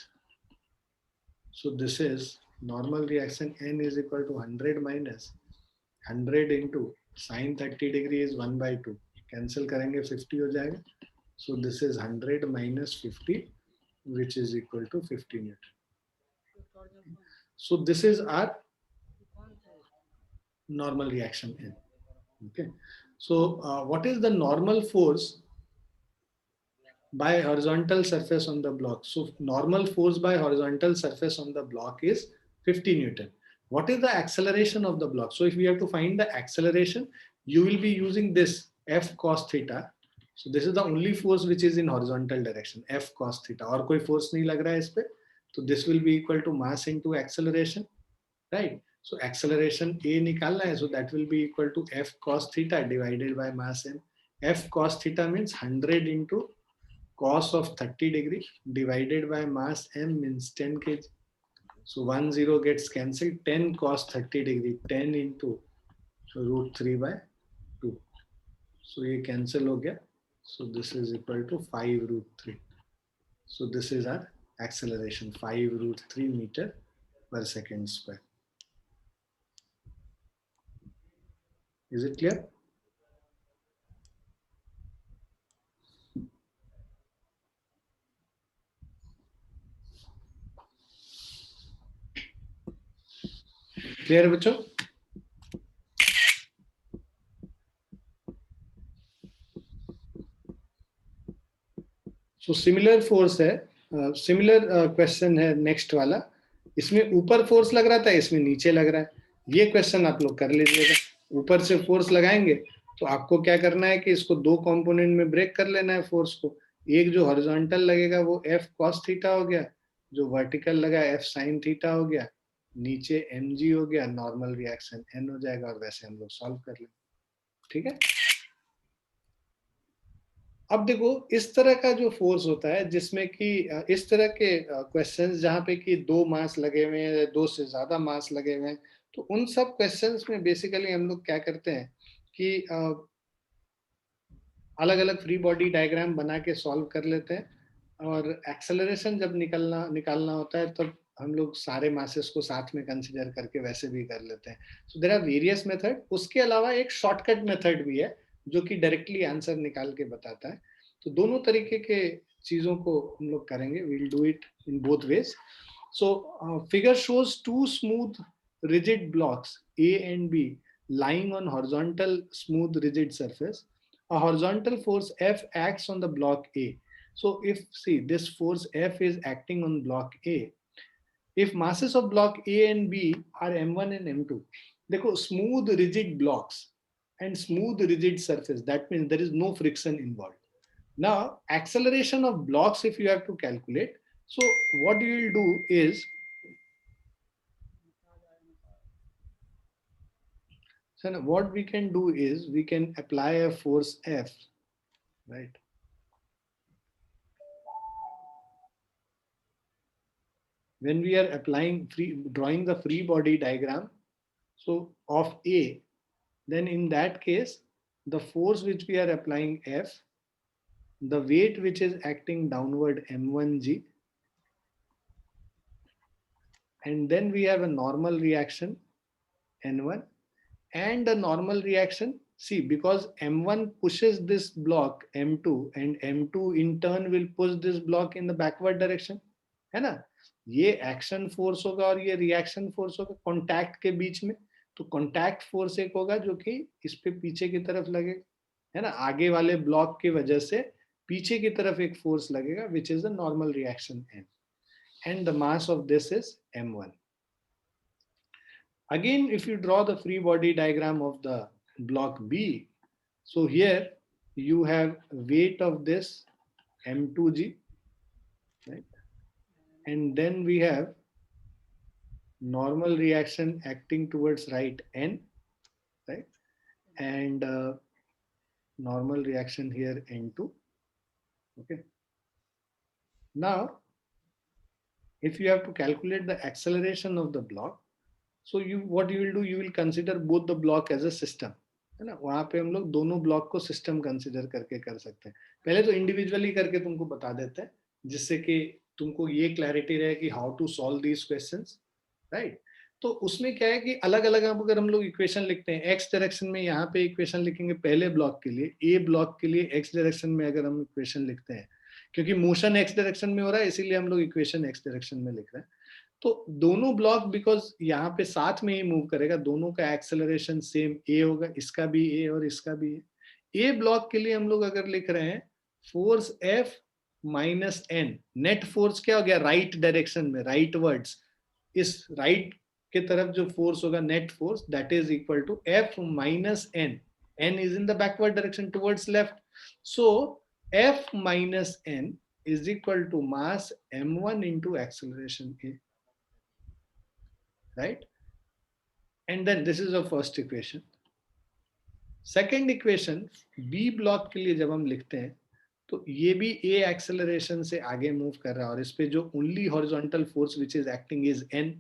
[SPEAKER 1] So this is normal reaction n is equal to 100 minus 100 into sine 30 degree is 1/2, cancel करेंगे 50 हो जाएगा. So this is 100 minus 50 which is equal to 50 newton. So this is our normal reaction n. Okay, so what is the normal force by horizontal surface on the block? So normal force by horizontal surface on the block is 50 newton. What is the acceleration of the block? So if we have to find the acceleration, you will be using this f cos theta. So this is the only force which is in horizontal direction, f cos theta. और कोई force नहीं लग रहा है इस पे, तो this will be equal to mass into acceleration, right? So acceleration a निकालना है, so that will be equal to f cos theta divided by mass m. F cos theta means 100 into cos of 30 degree divided by mass m means 10 kg. So 1 0 gets cancelled. 10 cos 30 degree 10 into root 3 by 2. So ये cancel हो गया. So this is equal to 5 root 3. So this is our acceleration, 5 root 3 meter per second square. Is it clear? Clear बच्चों? So similar force है, similar question है next वाला. इसमें ऊपर force लग रहा था, इसमें नीचे लग रहा है. ये क्वेश्चन आप लोग कर लीजिएगा. ऊपर से फोर्स लगाएंगे तो आपको क्या करना है कि इसको दो कंपोनेंट में ब्रेक कर लेना है फोर्स को. एक जो हॉरिजॉन्टल लगेगा वो f cos थीटा हो गया, जो वर्टिकल लगा f sin थीटा हो गया, नीचे mg हो गया, नॉर्मल रिएक्शन n हो जाएगा, और वैसे हम लोग सॉल्व कर लेंगे. ठीक है, अब देखो इस तरह का जो फोर्स होता है जिसमें कि इस तरह के क्वेश्चंस जहाँ पे कि दो मास लगे हुए हैं, दो से ज्यादा मास लगे हुए हैं, तो उन सब क्वेश्चंस में बेसिकली हम लोग क्या करते हैं कि अलग अलग फ्री बॉडी डायग्राम बना के सॉल्व कर लेते हैं, और एक्सेलरेशन जब निकालना होता है तब हम लोग सारे मासेस को साथ में कंसीडर करके वैसे भी कर लेते हैं. So there are various method. उसके अलावा एक शॉर्टकट मेथड भी है जो कि डायरेक्टली आंसर निकाल के बताता है. तो दोनों तरीके के चीजों को हम लोग करेंगे. We will do it in both ways. So figure shows two smooth rigid blocks A and B lying on horizontal smooth rigid surface. A horizontal force F acts on the block A. So if see this force F is acting on block A, if masses of block A and B are m1 and m2, देखो smooth rigid blocks and smooth rigid surface, that means there is no friction involved. Now acceleration of blocks if you have to calculate, so what you will do is, so what we can do is we can apply a force F, right? When we are drawing the free body diagram, so of A, then in that case, the force which we are applying F, the weight which is acting downward m1g, and then we have a normal reaction n1 and a normal reaction See, because M1 pushes this block M2 and M2 in turn will push this block in the backward direction, है ना? ये action force होगा और ये reaction force होगा contact के बीच में. तो कॉन्टैक्ट फोर्स एक होगा जो कि इस पे पीछे की तरफ लगेगा, है ना? आगे वाले ब्लॉक की वजह से पीछे की तरफ एक फोर्स लगेगा which is the normal reaction N, and the mass of this is M1. Again, if you draw the free body diagram of the block B, so here you have weight of this M2G, right? And then we have normal reaction acting towards right N, right? And normal reaction here N2, okay? Now, if you have to calculate the acceleration of the block, so what you will do, you will consider both the block as a system, है ना? वहां पे हम लोग दोनों block को system consider करके कर सकते हैं. पहले तो इंडिविजुअली करके तुमको बता देते हैं जिससे कि तुमको ये क्लैरिटी रहे कि how to solve these questions, right? तो उसमें क्या है कि अलग अलग अगर हम लोग इक्वेशन लिखते हैं एक्स डायरेक्शन में, यहाँ पे इक्वेशन लिखेंगे पहले ब्लॉक के लिए, ए ब्लॉक के लिए एक्स डायरेक्शन में अगर हम इक्वेशन लिखते हैं, क्योंकि मोशन एक्स डायरेक्शन में हो रहा है इसीलिए हम लोग इक्वेशन एक्स डायरेक्शन में लिख रहे हैं. तो दोनों ब्लॉक बिकॉज यहाँ पे साथ में ही मूव करेगा, दोनों का एक्सेलरेशन सेम ए होगा, इसका भी ए और इसका भी ए. ए ब्लॉक के लिए हम लोग अगर लिख रहे हैं force F minus N, net force क्या हो गया राइट डायरेक्शन में, राइट वर्ड्स, इस राइट के तरफ जो फोर्स होगा net force that is equal to F minus N, N is in the backward direction towards left, so F minus N is equal to mass m1 into acceleration a, right? And then this is the first equation. Second equation b block के लिए जब हम लिखते हैं तो ये भी a acceleration से आगे मूव कर रहा है और इस पे जो only horizontal force which is acting is n.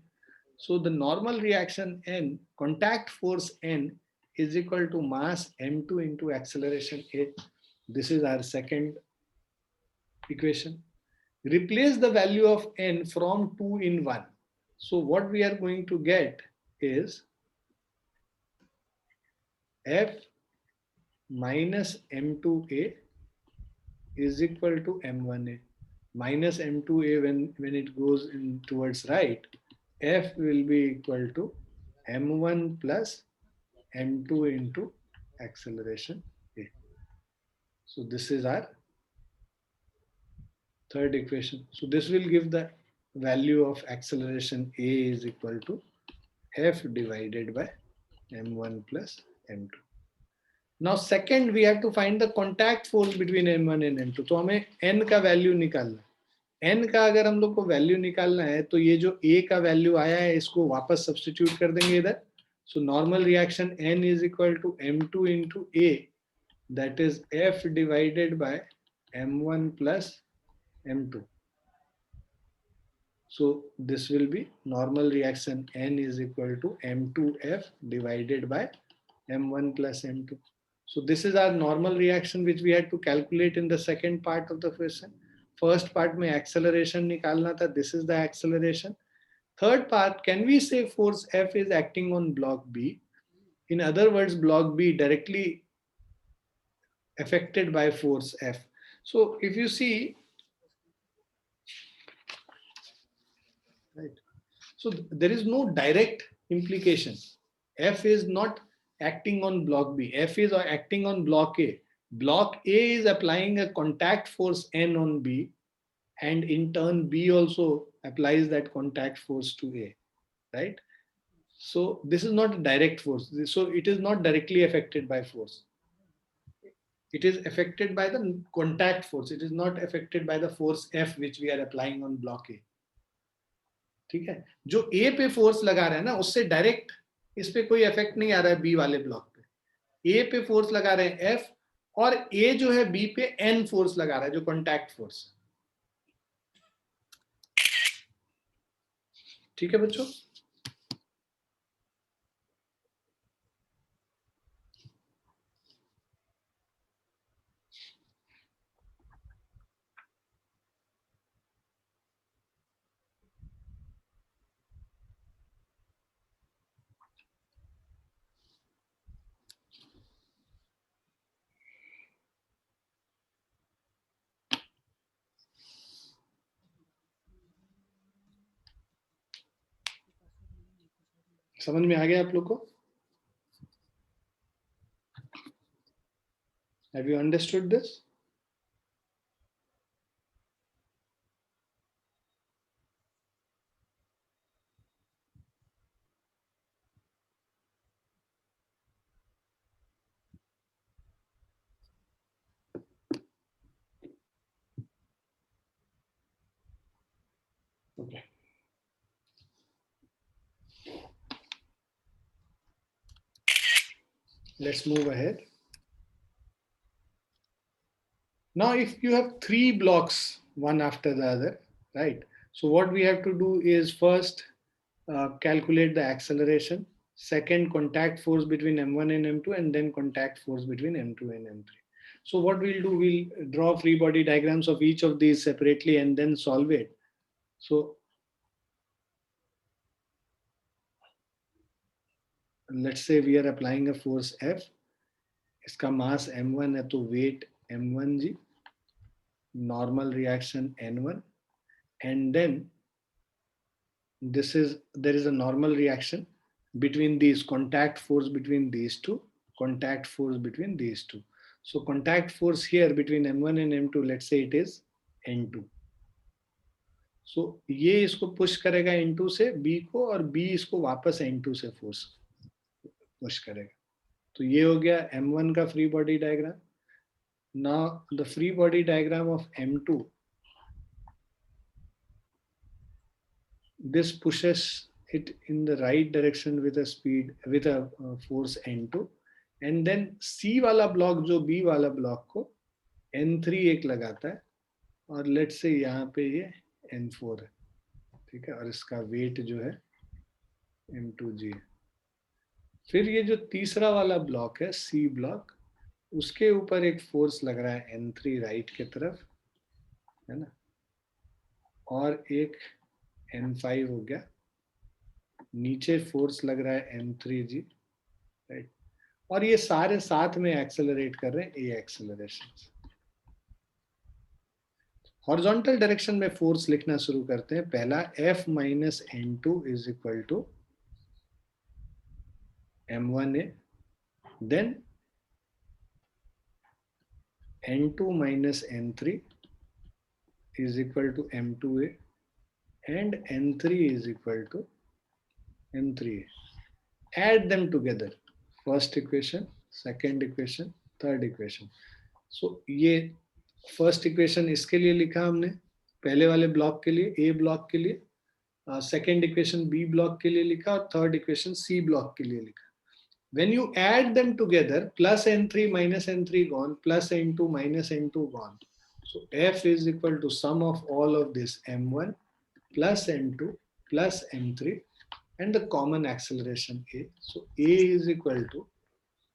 [SPEAKER 1] So the normal reaction n, contact force n is equal to mass m2 into acceleration a. This is our second equation. Replace the value of n from 2 in 1. So what we are going to get is f minus m2a is equal to m1a. Minus m2a when it goes in towards right, f will be equal to m1 plus m2 into acceleration a. So this is our third equation. So this will give the value of acceleration a is equal to f divided by m1 plus m2. Now second we have to find the contact force between m1 and m2. तो हमें n का value निकालना है. n का अगर हम लोग को वैल्यू निकालना है तो ये जो a का वैल्यू आया है इसको वापस सब्स्टिट्यूट कर देंगे इधर. So normal reaction n is equal to m2 into a, that is f divided by m1 plus m2. So this will be normal reaction n is equal to m2f divided by m1 plus m2. So this is our normal reaction which we had to calculate in the second part of the question. First part में acceleration निकालना था, this is the acceleration. Third part, can we say force F is acting on block B? In other words, block B directly affected by force F. So if you see, right, so there is no direct implication. F is not acting on block B. F is acting on block A. Block A is applying a contact force N on B, and in turn B also applies that contact force to A, right? So this is not a direct force. So it is not directly affected by force. It is affected by the contact force. It is not affected by the force F which we are applying on block A. ठीक है, जो A पे force लगा रहे हैं ना उससे direct इस पे कोई इफेक्ट नहीं आ रहा है B वाले ब्लॉक पे. A पे फोर्स लगा रहे हैं F और A जो है B पे N फोर्स लगा रहा है जो कॉन्टैक्ट फोर्स. ठीक है बच्चों. समझ में आ गया आप लोग को? Have you understood this? Okay. Let's move ahead. Now, if you have three blocks, one after the other, right? So what we have to do is first calculate the acceleration, second contact force between M1 and M2, and then contact force between M2 and M3. So what we'll do, we'll draw free body diagrams of each of these separately and then solve it. So let's say we are applying a force F. इसका mass M1 है तो weight M1 ji, normal reaction N1, and then there is a normal reaction between these, contact force between these two, contact force between these two. So contact force here between M1 and M2, let's say it is N2. So ये इसको push करेगा N2 से B को, और B इसको वापस N2 से force push करेगा. तो ये हो गया M1 का free body diagram. Now the free body diagram of M2, this pushes it in the right direction with a speed, with a force N2, and then C वाला block जो B वाला block को N3 एक लगाता है, और let's say यहाँ पे ये N4 है, ठीक है, और इसका वेट जो है M2G है. फिर ये जो तीसरा वाला ब्लॉक है C ब्लॉक, उसके ऊपर एक फोर्स लग रहा है N3 राइट की तरफ, है ना, और एक N5 हो गया, नीचे फोर्स लग रहा है M3G, राइट, और ये सारे साथ में एक्सेलरेट कर रहे हैं ए एक्सेलरेशन. हॉरिजॉन्टल डायरेक्शन में फोर्स लिखना शुरू करते हैं. पहला F minus N2 is equal to M1A, then N2 minus N3 is equal to M2A, and N3 is equal to M3A. Add them together. First equation, second equation, third equation. So ये first equation इसके लिए लिखा हमने, पहले वाले block के लिए, A block के लिए, second equation B ब्लॉक के लिए लिखा, और third equation C ब्लॉक के लिए लिखा. When you add them together, plus N3 minus N3 gone, plus N2 minus N2 gone. So F is equal to sum of all of this, M1 plus N2 plus M3, and the common acceleration A. So A is equal to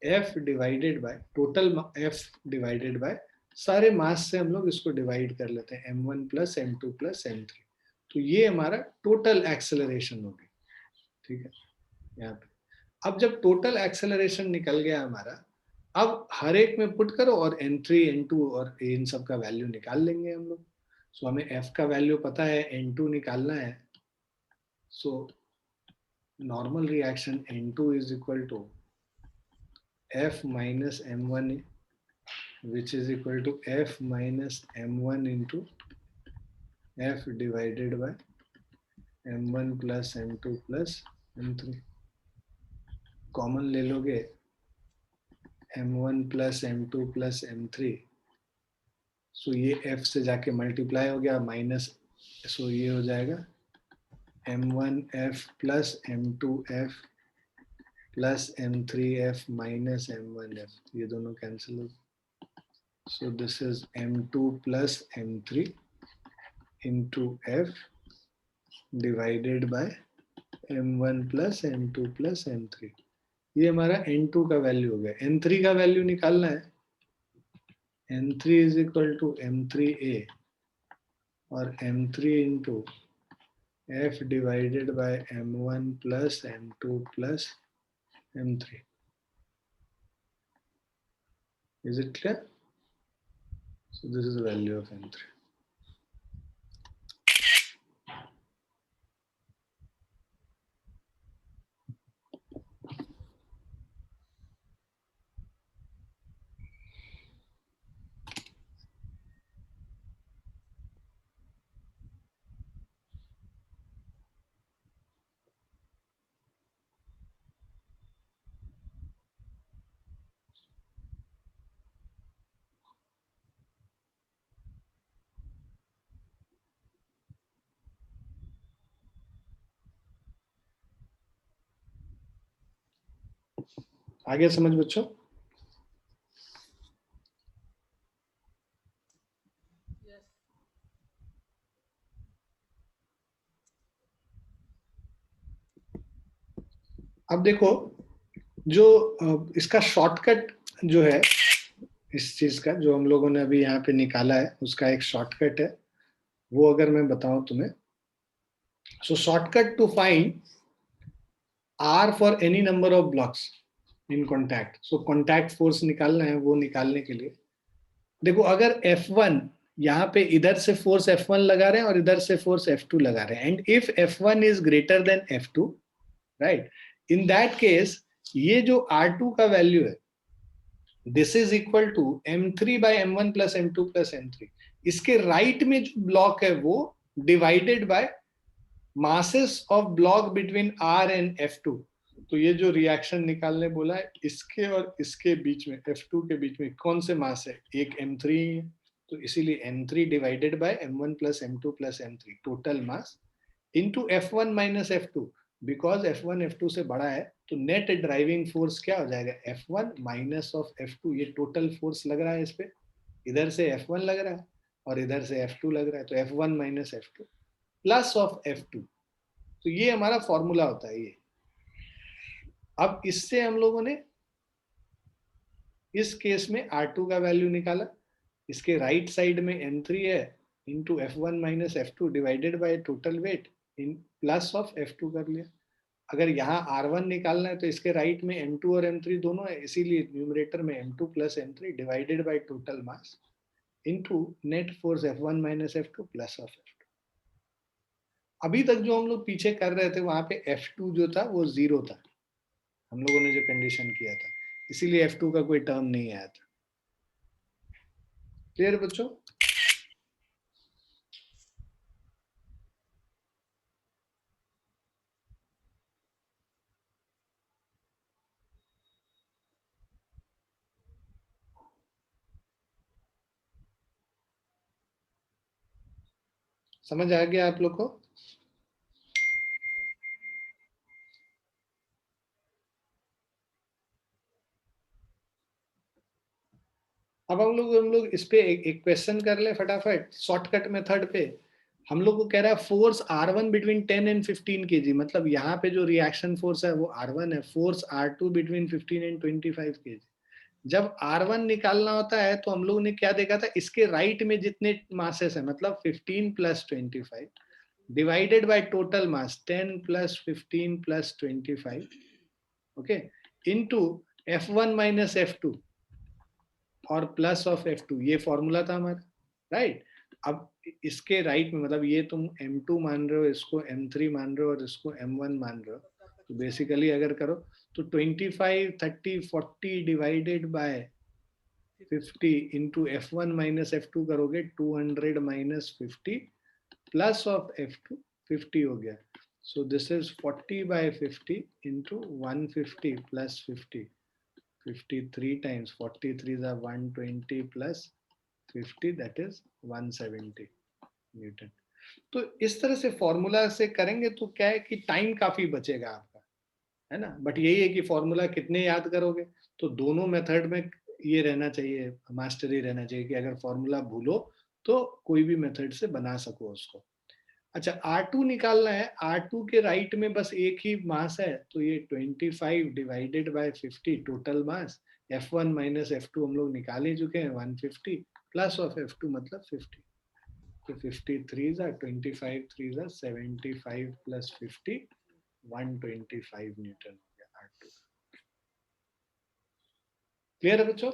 [SPEAKER 1] F divided by total F divided by सारे मास से हम लोग इसको divide कर लेते हैं, M1 plus M2 plus M3. तो ये हमारा टोटल एक्सेलरेशन होगी, ठीक है. यहाँ पे अब जब टोटल एक्सेलरेशन निकल गया हमारा, अब हर एक में पुट करो और N3, N2 और इन सब का वैल्यू निकाल लेंगे हम लोग. सो हमें F का वैल्यू पता है, N2 निकालना है. So normal reaction N2 is equal to F minus M1A, which is equal to F minus M1 into F divided by M1 plus M2 plus M3. Common ले लोगे M1 plus M2 plus M3, सो ये F से जाके multiply हो गया minus, सो ये हो जाएगा M1F plus M2F plus M3F minus M1F. ये दोनों कैंसिल हो. So this is M2 plus M3 into F divided by M1 plus M2 plus M3. ये हमारा N2 का वैल्यू हो गया. N3 का वैल्यू निकालना है. N3 is equal to M3A और M3 into F divided by M1 plus M2 plus M3. Is it clear? So this is the value of M3. आगे समझ बच्चों? अब देखो, जो इसका शॉर्टकट जो है इस चीज का, जो हम लोगों ने अभी यहाँ पे निकाला है, उसका एक शॉर्टकट है, वो अगर मैं बताऊं तुम्हें, so shortcut to find R for any number of blocks in contact, so contact force निकालना है, वो निकालने के लिए देखो, अगर F1 यहाँ पे इधर से फोर्स F1 लगा रहे हैं और इधर से फोर्स F2 लगा रहे हैं, and if F1 is greater than F2, right, in that case ये जो R2 का वैल्यू है, this is equal to M3 by M1 plus M2 plus M3, इसके राइट में जो ब्लॉक है वो divided by masses of block between R and F2। तो ये जो रिएक्शन निकालने बोला है, इसके और इसके बीच में, F2 के बीच में कौन से मास है, एक M3 है, तो इसीलिए M3 divided by M1 plus M2 plus M3 total mass into F1 minus F2, because F1 F2 से बड़ा है, तो नेट ड्राइविंग फोर्स क्या हो जाएगा, F1 माइनस ऑफ F2, ये टोटल फोर्स लग रहा है इस पे, इधर से F1 लग रहा है और इधर से F2 लग रहा है, तो F1 minus F2 plus of F2, तो ये हमारा फॉर्मूला होता है ये। अब इससे हम लोगों ने इस केस में R2 का वैल्यू निकाला, इसके राइट साइड में M3 है into F1 minus F2 divided by total weight in plus of F2 कर लिया। अगर यहाँ R1 निकालना है तो इसके राइट में M2 और M3 दोनों है, इसीलिए न्यूमरेटर में M2 plus M3 divided by total mass into net force F1 minus F2 plus of F2। अभी तक जो हम लोग पीछे कर रहे थे वहां पे F2 जो था वो 0 था, हम लोगों ने जो कंडीशन किया था, इसीलिए F2 का कोई टर्म नहीं आया था। क्लियर बच्चों? समझ आ गया आप लोग को? अब हम लोग इस पे एक क्वेश्चन कर ले फटाफट, शॉर्टकट मेथड पे। हम लोग को कह रहा है force R1 between 10 and 15 kg, मतलब यहाँ पे जो रिएक्शन फोर्स है वो R1 है, force R2 between 15 and 25 kg। जब R1 निकालना होता है तो हम लोग ने क्या देखा था, इसके राइट में जितने मासेस है, मतलब 15 plus 25 divided by total mass 10 plus 15 plus 25, okay, into F1 minus F2 और प्लस ऑफ F2, ये फॉर्मूला था हमारा, राइट। अब इसके राइट में, मतलब ये तुम M2 मान रहे हो, इसको M3 मान रहे हो और इसको M1 मान रहे हो, तो बेसिकली अगर करो तो 25 30 40 divided by 50 into F1 minus F2 करोगे, 200 माइनस 50 प्लस ऑफ F2 50 हो गया, so this is 40 by 50 into 150 plus 50, 53 times 43 is 120 plus 50, that is 170 Newton. तो इस तरह से फॉर्मूला से करेंगे तो क्या है कि टाइम काफी बचेगा आपका, है ना। बट यही है कि फॉर्मूला कितने याद करोगे, तो दोनों मेथड में ये रहना चाहिए, मास्टरी रहना चाहिए कि अगर फॉर्मूला भूलो तो कोई भी मेथड से बना सको उसको। अच्छा, R2 निकालना है, R2 के राइट में बस एक ही मास है, तो ये 25 divided by 50 total mass, F1 minus F2 हम लोग निकाल ही चुके हैं 150 प्लस ऑफ F2 मतलब 50, तो 53 जा 25 3 जा 75 प्लस 50 125 न्यूटन हो गया R2। क्लियर है बच्चों?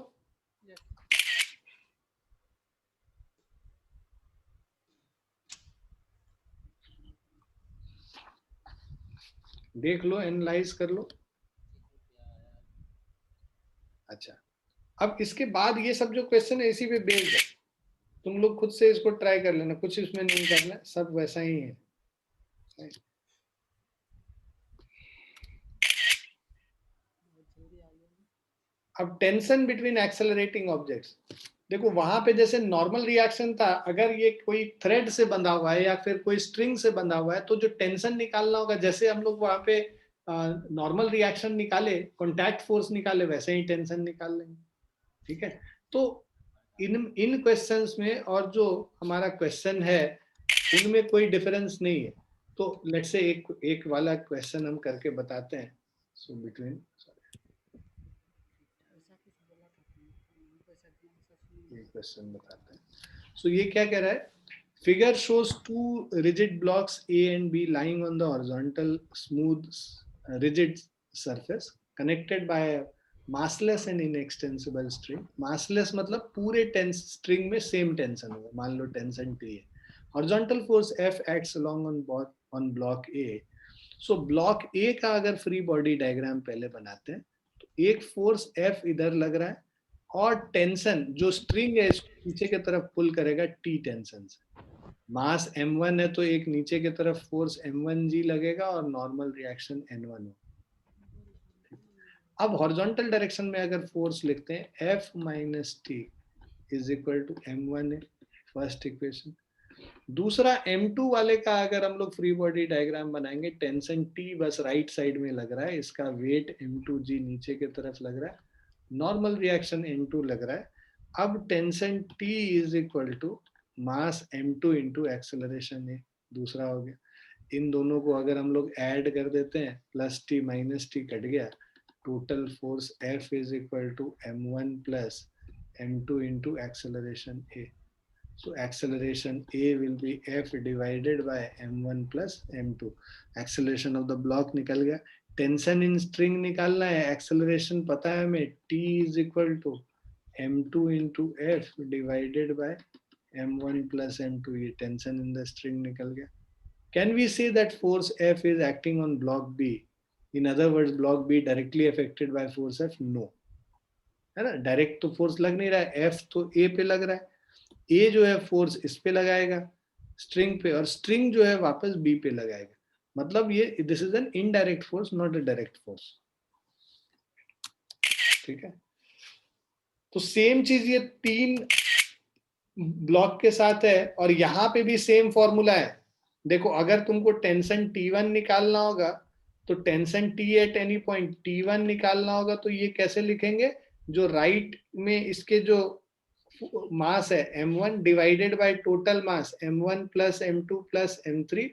[SPEAKER 1] देख लो, एनालाइज कर लो। अच्छा, अब इसके बाद ये सब जो क्वेश्चन है इसी पे बेस्ड है, तुम लोग खुद से इसको ट्राई कर लेना, कुछ इसमें नहीं करना, सब वैसा ही है। अब टेंशन बिटवीन एक्सेलरेटिंग ऑब्जेक्ट्स, देखो वहां पे जैसे नॉर्मल रिएक्शन था, अगर ये कोई थ्रेड से बंधा हुआ है या फिर कोई स्ट्रिंग से बंधा हुआ है, तो जो टेंशन निकालना होगा, जैसे हम लोग वहां पे नॉर्मल रिएक्शन निकाले, कॉन्टैक्ट फोर्स निकाले, वैसे ही टेंशन निकाल लेंगे, ठीक है। तो इन क्वेश्चंस में और जो हमारा क्वेश्चन है उनमें कोई डिफरेंस नहीं है। तो लेट्स से एक वाला क्वेश्चन हम करके बताते हैं। सो बिटवीन ये क्वेश्चन बताते हैं। सो ये क्या कह रहा है, figure shows two rigid blocks A and B lying on the horizontal smooth rigid surface connected by a massless and inextensible string. Massless मतलब पूरे string में same tension होगा, मान लो tension T है। Horizontal force F acts along on block A. So block A का अगर free body diagram पहले बनाते हैं तो एक force F इधर लग रहा है और टेंशन जो स्ट्रिंग है इसको नीचे की तरफ पुल करेगा T टेंशन से। मास m1 है तो एक नीचे की तरफ फोर्स m1g लगेगा और नॉर्मल रिएक्शन n1 हो। अब हॉरिजॉन्टल डायरेक्शन में अगर फोर्स लिखते हैं F minus T is equal to m1 है, फर्स्ट इक्वेशन। दूसरा m2 वाले का अगर हम लोग फ्री बॉडी डायग्राम बनाएंगे, टेंशन T बस राइट साइड में लग रहा है, इसका वेट m2g नीचे की तरफ लग रहा है, नॉर्मल रिएक्शन n2 लग रहा है। अब tension T is equal to mass m2 into acceleration है, दूसरा हो गया। इन दोनों को अगर हम लोग ऐड कर देते हैं, plus T minus T cut गया, total force F is equal to m1 plus m2 into acceleration a. So acceleration a will be F divided by m1 plus m2. Acceleration of the block निकल गया। Tension in string निकालना है, acceleration पता है हमें, T is equal to m2 into F divided by m1 plus m2, ये tension in the string निकल गया। Can we say that force F is acting on block B? In other words, block B directly affected by force F? No, है ना, direct तो force लग नहीं रहा है, F तो A पे लग रहा है, A जो है फोर्स इस पे लगाएगा स्ट्रिंग पे, और स्ट्रिंग जो है वापस B पे लगाएगा। मतलब ये this is an indirect force, not a direct force, ठीक है। तो सेम चीज ये तीन ब्लॉक के साथ है और यहाँ पे भी सेम फॉर्मूला है। देखो अगर तुमको टेंशन T1 निकालना होगा तो tension T at any point T1 निकालना होगा, तो ये कैसे लिखेंगे, जो राइट में इसके जो मास है m1 divided by total mass m1 plus m2 plus m3,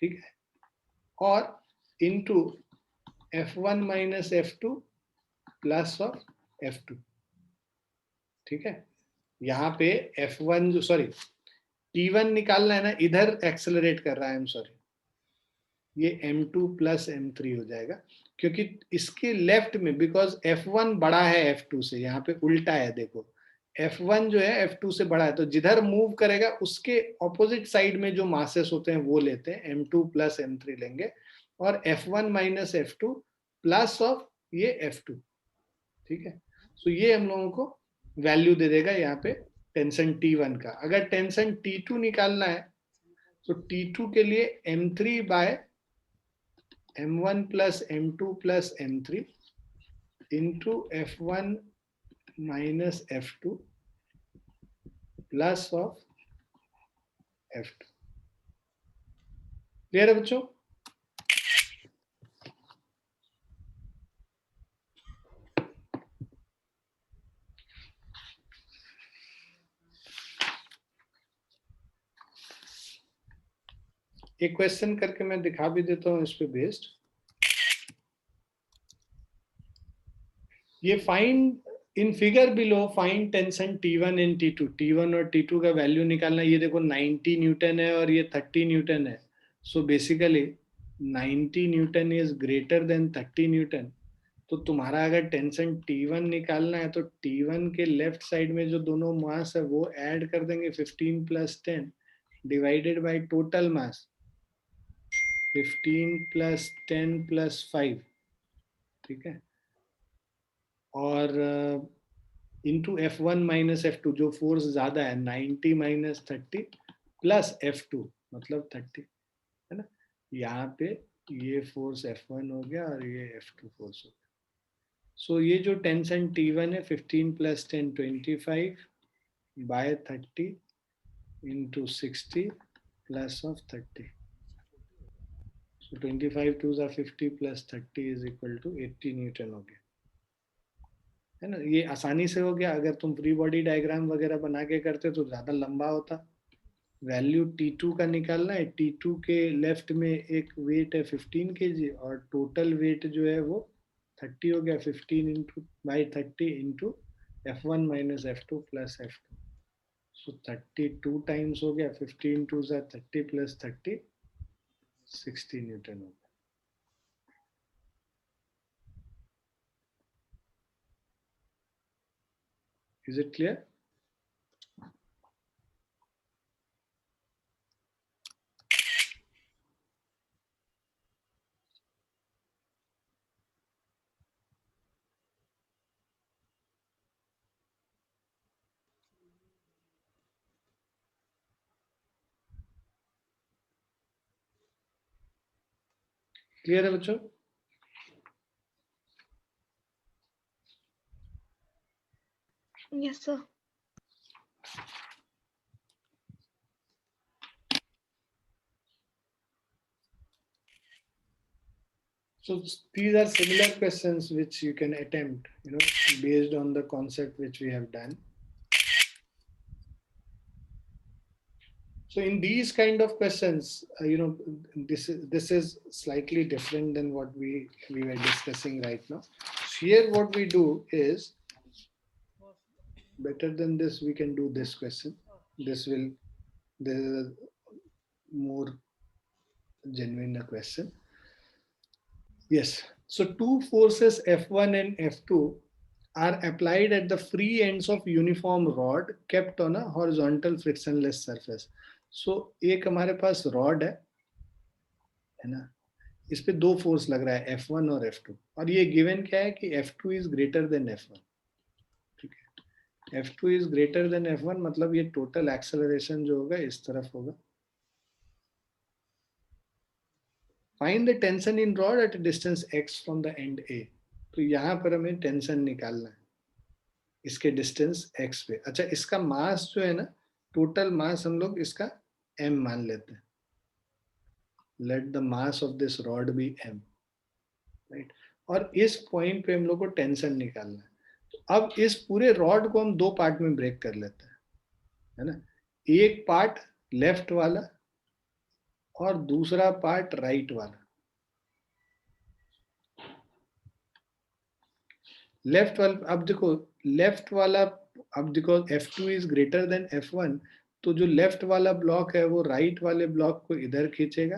[SPEAKER 1] ठीक है, और into f1 minus f2 plus of f2, ठीक है। यहाँ पे f1 जो सॉरी T1 निकालना है ना, इधर एक्सेलरेट कर रहा है, I'm सॉरी, ये m2 प्लस m3 हो जाएगा, क्योंकि इसके लेफ्ट में बिकॉज f1 बड़ा है f2 से, यहाँ पे उल्टा है, देखो f1 जो है f2 से बड़ा है, तो जिधर मूव करेगा उसके ऑपोजिट साइड में जो मासेस होते हैं वो लेते हैं, m2 प्लस m3 लेंगे, और f1 minus f2 plus of ये f2, ठीक है। सो ये हम लोगों को वैल्यू दे देगा यहाँ पे टेंशन T1 का। अगर टेंशन T2 निकालना है तो T2 के लिए m3 by m1 plus m2 plus m3 into f1 minus f2 plus of f2। Clear है बच्चों? एक क्वेश्चन करके मैं दिखा भी देता हूं इस पे बेस्ड। ये find in figure below find tension T1 and T2, T1 और T2 का वैल्यू निकालना। ये देखो 90 न्यूटन है और ये 30 न्यूटन है, so basically 90 Newton is greater then 30 Newton. तो तुम्हारा अगर टेंशन T1 निकालना है तो T1 के लेफ्ट साइड में जो दोनों मास है वो ऐड कर देंगे, 15 plus 10 divided by total mass 15 plus 10 plus 5, ठीक है, और इंटू f1 माइनस f2 जो फोर्स ज्यादा है 90 माइनस 30 प्लस f2 मतलब 30, है ना। यहाँ पे ये फोर्स f1 हो गया और ये f2 फोर्स हो गया। सो ये जो टेंशन T1 है 15 plus 10 25 by 30 into 60 plus of 30, So 25 2s are 50 plus 30 is equal to 80 Newton हो गया, है ना. ये आसानी से हो गया. अगर तुम फ्री बॉडी डायग्राम वगैरह बना के करते तो ज्यादा लंबा होता. वैल्यू T2 का निकालना है. T2 के लेफ्ट में एक वेट है 15 kg और टोटल वेट जो है वो 30 हो गया. 15 into by 30 into F1 minus F2 plus F2. So 32 times हो गया. 15 टू 30 प्लस 30 60 न्यूटन हो गया. Is it clear? क्लियर है बच्चों?
[SPEAKER 5] Yes, sir.
[SPEAKER 1] So these are similar questions which you can attempt, based on the concept which we have done. So in these kind of questions, this is slightly different than what we were discussing right now. So here what we do is, better than this, we can do this question. This is a more genuine question. Yes. So two forces F1 and F2 are applied at the free ends of uniform rod kept on a horizontal frictionless surface. So एक हमारे पास rod है ना, इस पे दो force लग रहा है F1 और F2 और ये गिवन क्या है कि F2 is greater then F1. ठीक है, F2 is greater then F1 मतलब ये टोटल एक्सेलरेशन जो होगा इस तरफ होगा. Find the tension in rod at a distance x from the end A. तो यहाँ पर हमें टेंशन निकालना है इसके डिस्टेंस x पे. अच्छा, इसका मास जो है ना, टोटल मास हम लोग इसका m मान लेते हैं. Let the mass of this rod be m, right? और इस पॉइंट पे हम लोग को टेंशन निकालना है. तो अब इस पूरे रॉड को हम दो पार्ट में ब्रेक कर लेते हैं, है ना. एक पार्ट लेफ्ट वाला और दूसरा पार्ट राइट वाला. लेफ्ट वाला, अब देखो लेफ्ट वाला, अब देखो F2 is greater then F1, तो जो लेफ्ट वाला ब्लॉक है वो राइट वाले ब्लॉक को इधर खींचेगा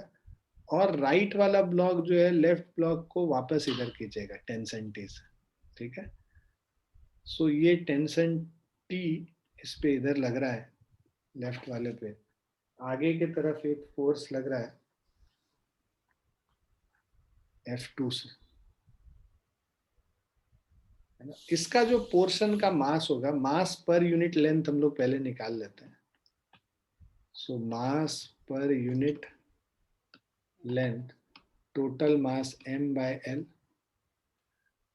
[SPEAKER 1] और राइट वाला ब्लॉक जो है लेफ्ट ब्लॉक को वापस इधर खींचेगा टेंशन T से. ठीक है, सो ये टेंशन T इस पे इधर लग रहा है लेफ्ट वाले पे. आगे की तरफ एक फोर्स लग रहा है F2 से, है ना. इसका जो पोर्शन का मास होगा, मास पर यूनिट लेंथ हम लोग पहले निकाल लेते हैं. So mass per unit length, total mass m by L.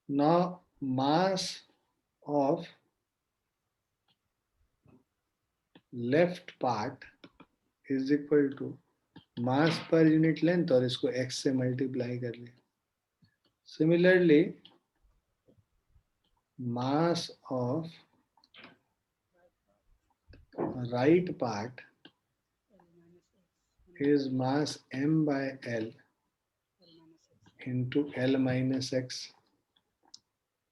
[SPEAKER 1] Now mass of left part is equal to mass per unit length और इसको x से मल्टीप्लाई कर लिया. Similarly mass of right part is mass m by L into L minus x.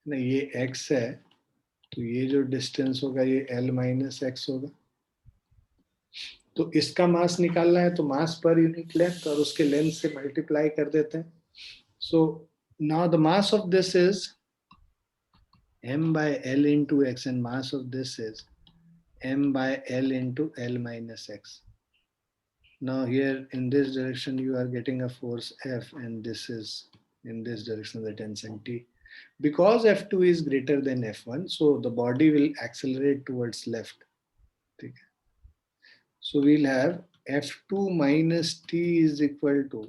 [SPEAKER 1] नहीं, ये x है तो ये जो डिस्टेंस होगा ये L minus x होगा. तो इसका मास निकालना है तो मास पर यूनिट लेंथ और उसके लेंथ से मल्टीप्लाई कर देते हैं. So now the mass of this is m by L into x and mass of this is m by L into L minus x. Now here in this direction you are getting a force F and this is in this direction the tension T. Because F2 is greater than F1, so the body will accelerate towards left. Okay. So we'll have F2 minus T is equal to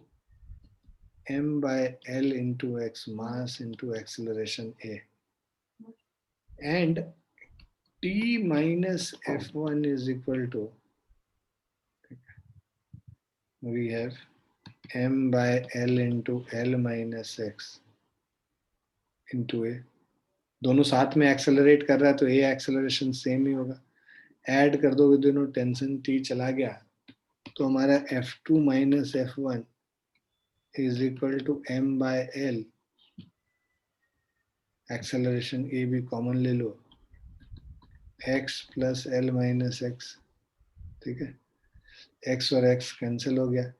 [SPEAKER 1] m by L into x, mass into acceleration A. And T minus F1 is equal to, we have m by l into l minus x into a, दोनों साथ में accelerate कर रहा है तो ए acceleration same ही होगा. Add कर दोगे दोनों, टेंशन टी चला गया तो हमारा f2 minus f1 is equal to m by l. Acceleration A भी कॉमन ले लो, x plus l minus x. ठीक है, x और x कैंसिल हो गया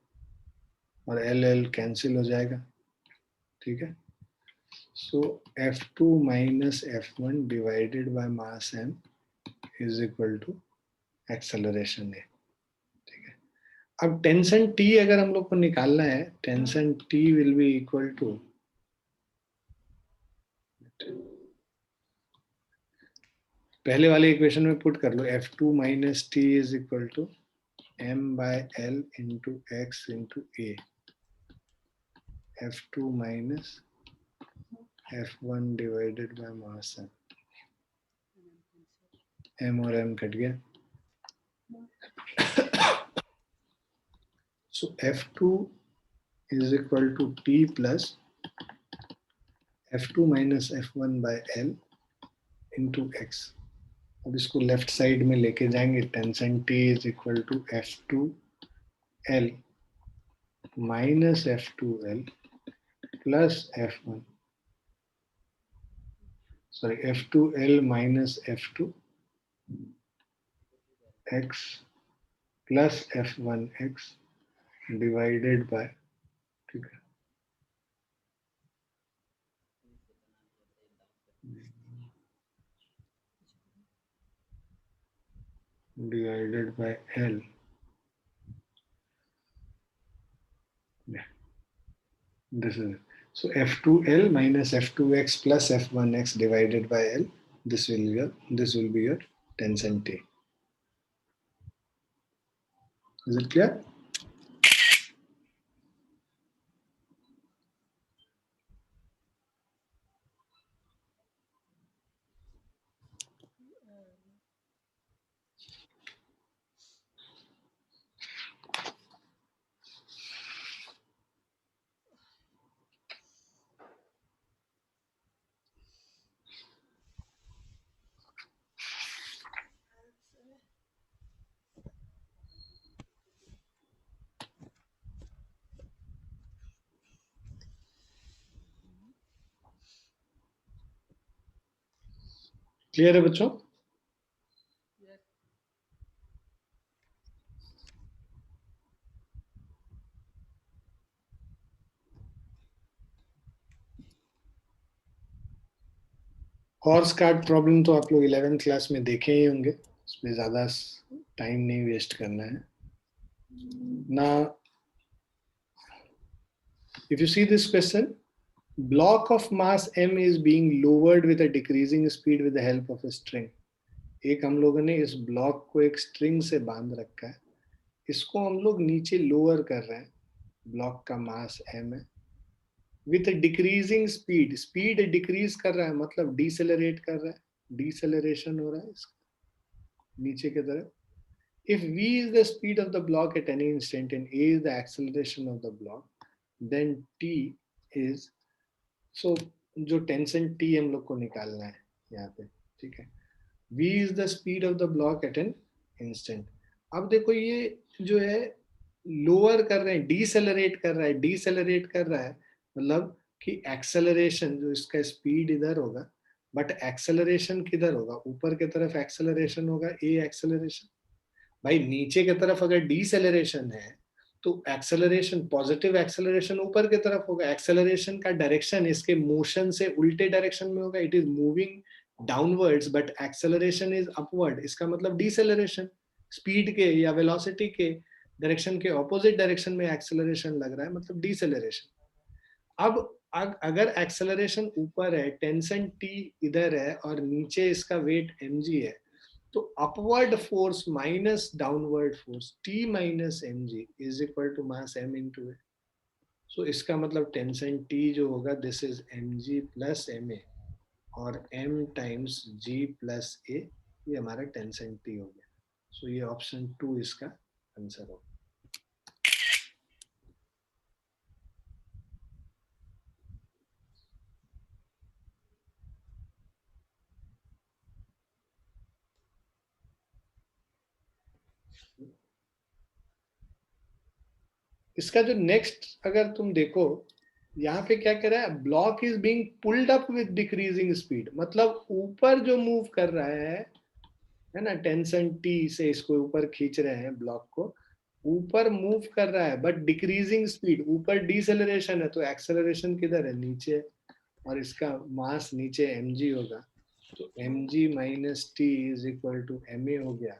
[SPEAKER 1] और l कैंसिल हो जाएगा. ठीक है, so f2 minus f1 divided by mass m is equal to acceleration A. ठीक है, अब टेंशन t अगर हम लोग को निकालना है, tension t will be equal to, पहले वाले इक्वेशन में पुट कर लो, f2 minus t is equal to m by l into x into a. f2 minus f1 divided by mass m. m और m कट गया. So f2 is equal to t plus f2 minus f1 by l into x. अब इसको left side में लेके जाएंगे, tension t is equal to f2 l minus f2 l plus f1, sorry, f2 l minus f2 x plus f1 x divided by, ठीक है, divided by L. Yeah, this is it. So f2L minus f2x plus f1x divided by L. This will be your tension T. Is it clear? Clear है बच्चों? Horse cart problem तो आप लोग 11th class में देखे ही होंगे, इसमें ज्यादा टाइम नहीं वेस्ट करना है ना. If you see this question, block of mass m is being lowered with a decreasing speed with the help of a string. एक हम लोगों ने इस ब्लॉक को एक स्ट्रिंग से बांध रखा है, इसको हम लोग नीचे लोअर कर रहे हैं. ब्लॉक का मास m है, with decreasing speed. Speed decrease कर रहा है मतलब डिसेलरेट कर रहा है, डिसेलरेशन हो रहा है इसका नीचे की तरफ. If v is the speed of the block at any instant and a is the acceleration of the block, then t is, so जो टेंशन t हम लोग को निकालना है यहाँ पे. ठीक है, v is the speed of the block at an instant. अब देखो ये जो है लोअर कर रहे हैं, डिसेलरेट कर रहा है. डिसेलरेट कर रहा है मतलब कि एक्सेलरेशन, जो इसका स्पीड इधर होगा बट एक्सेलरेशन किधर होगा, ऊपर की तरफ एक्सेलरेशन होगा, ए एक्सेलरेशन. भाई नीचे की तरफ अगर डिसेलरेशन है तो एक्सेलरेशन, पॉजिटिव एक्सेलरेशन ऊपर की तरफ होगा. एक्सेलरेशन का डायरेक्शन इसके मोशन से उल्टे डायरेक्शन में होगा. It is moving downwards but acceleration is upward. इसका मतलब डिसेलरेशन, स्पीड के या वेलोसिटी के डायरेक्शन के ऑपोजिट डायरेक्शन में एक्सेलरेशन लग रहा है, मतलब डिसेलरेशन. अब अगर एक्सेलरेशन ऊपर है, टेंशन टी इधर है और नीचे इसका वेट mg है, तो upward force minus downward force T minus mg is equal to mass m into A. So इसका मतलब टेंशन T जो होगा, this is mg plus ma और m times g plus a. ये हमारा टेंशन T हो गया. सो ये ऑप्शन 2 इसका आंसर होगा. इसका जो नेक्स्ट अगर तुम देखो यहाँ पे क्या कह रहा है, block is being pulled up with decreasing speed, मतलब ऊपर जो मूव कर रहा है ना, टेंशन टी से इसको ऊपर खींच रहे हैं, ब्लॉक को ऊपर मूव कर रहा है, बट डिक्रीजिंग स्पीड, ऊपर डिसेलरेशन है, तो एक्सेलरेशन किधर है, नीचे, और इसका मास नीचे mg होगा, तो mg minus T is equal to ma हो गया,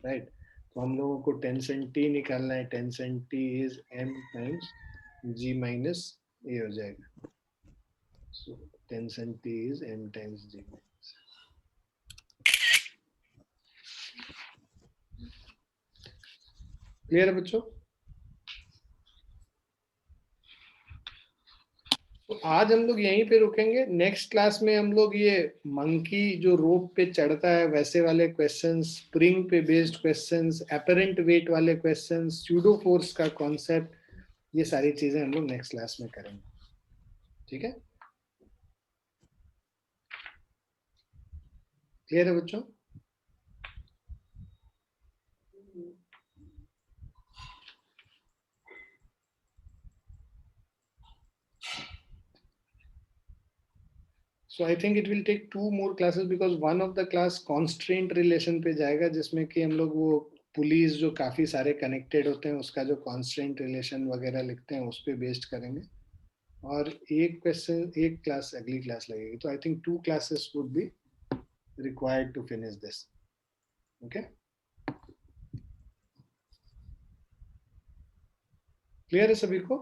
[SPEAKER 1] राइट। तो हम लोगों को टेंशन टी निकालना है, tension T is m times g minus a हो जाएगा, so tension T is m times g। Clear है बच्चों? तो आज हम लोग यहीं पे रुकेंगे, नेक्स्ट क्लास में हम लोग ये मंकी जो रोप पे चढ़ता है वैसे वाले क्वेश्चंस, स्प्रिंग पे बेस्ड क्वेश्चंस, एपरेंट वेट वाले क्वेश्चंस, स्यूडो फोर्स का कॉन्सेप्ट, ये सारी चीजें हम लोग नेक्स्ट क्लास में करेंगे, ठीक है? क्लियर है बच्चों? So I think it will take 2 more classes because one of the class constraint relation पे जाएगा, जिसमें कि हम लोग वो पुलिस जो काफी सारे कनेक्टेड होते हैं उसका जो constraint relation वगैरह लिखते हैं उस पे बेस्ड करेंगे, और एक क्वेश्चन एक क्लास अगली क्लास लगेगी, तो I think 2 classes would be required to finish this. Okay? Clear है सभी को?